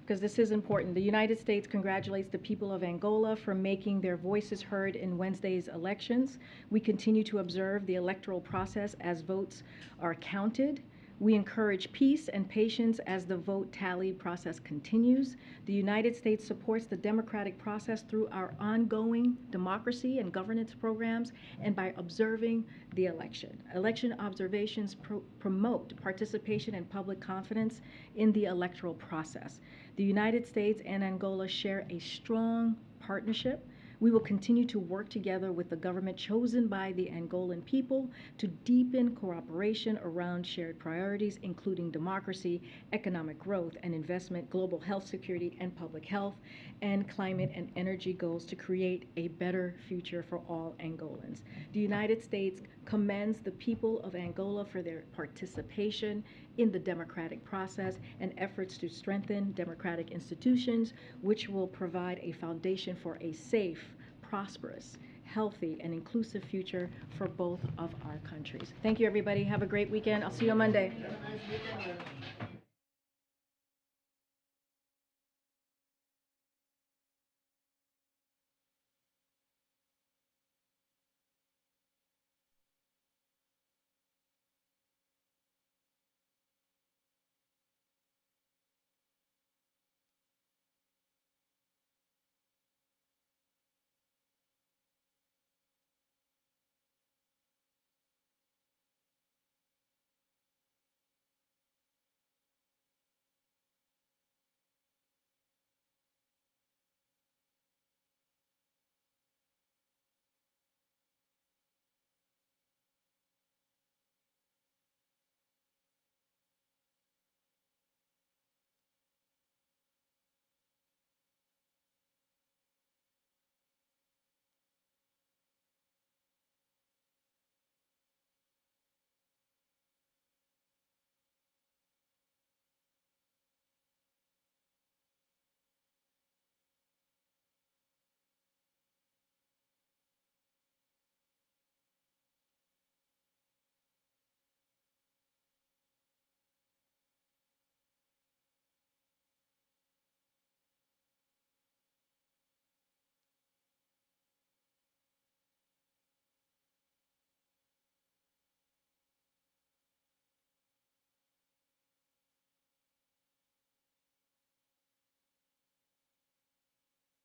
Because this is important. The United States congratulates the people of Angola for making their voices heard in Wednesday's elections. We continue to observe the electoral process as votes are counted. We encourage peace and patience as the vote tally process continues. The United States supports the democratic process through our ongoing democracy and governance programs and by observing the election. Election observations promote participation and public confidence in the electoral process. The United States and Angola share a strong partnership. We will continue to work together with the government chosen by the Angolan people to deepen cooperation around shared priorities, including democracy, economic growth and investment, global health security and public health, and climate and energy goals to create a better future for all Angolans. The United States commends the people of Angola for their participation in the democratic process and efforts to strengthen democratic institutions, which will provide a foundation for a safe, prosperous, healthy, and inclusive future for both of our countries. Thank you, everybody. Have a great weekend. I'll see you on Monday.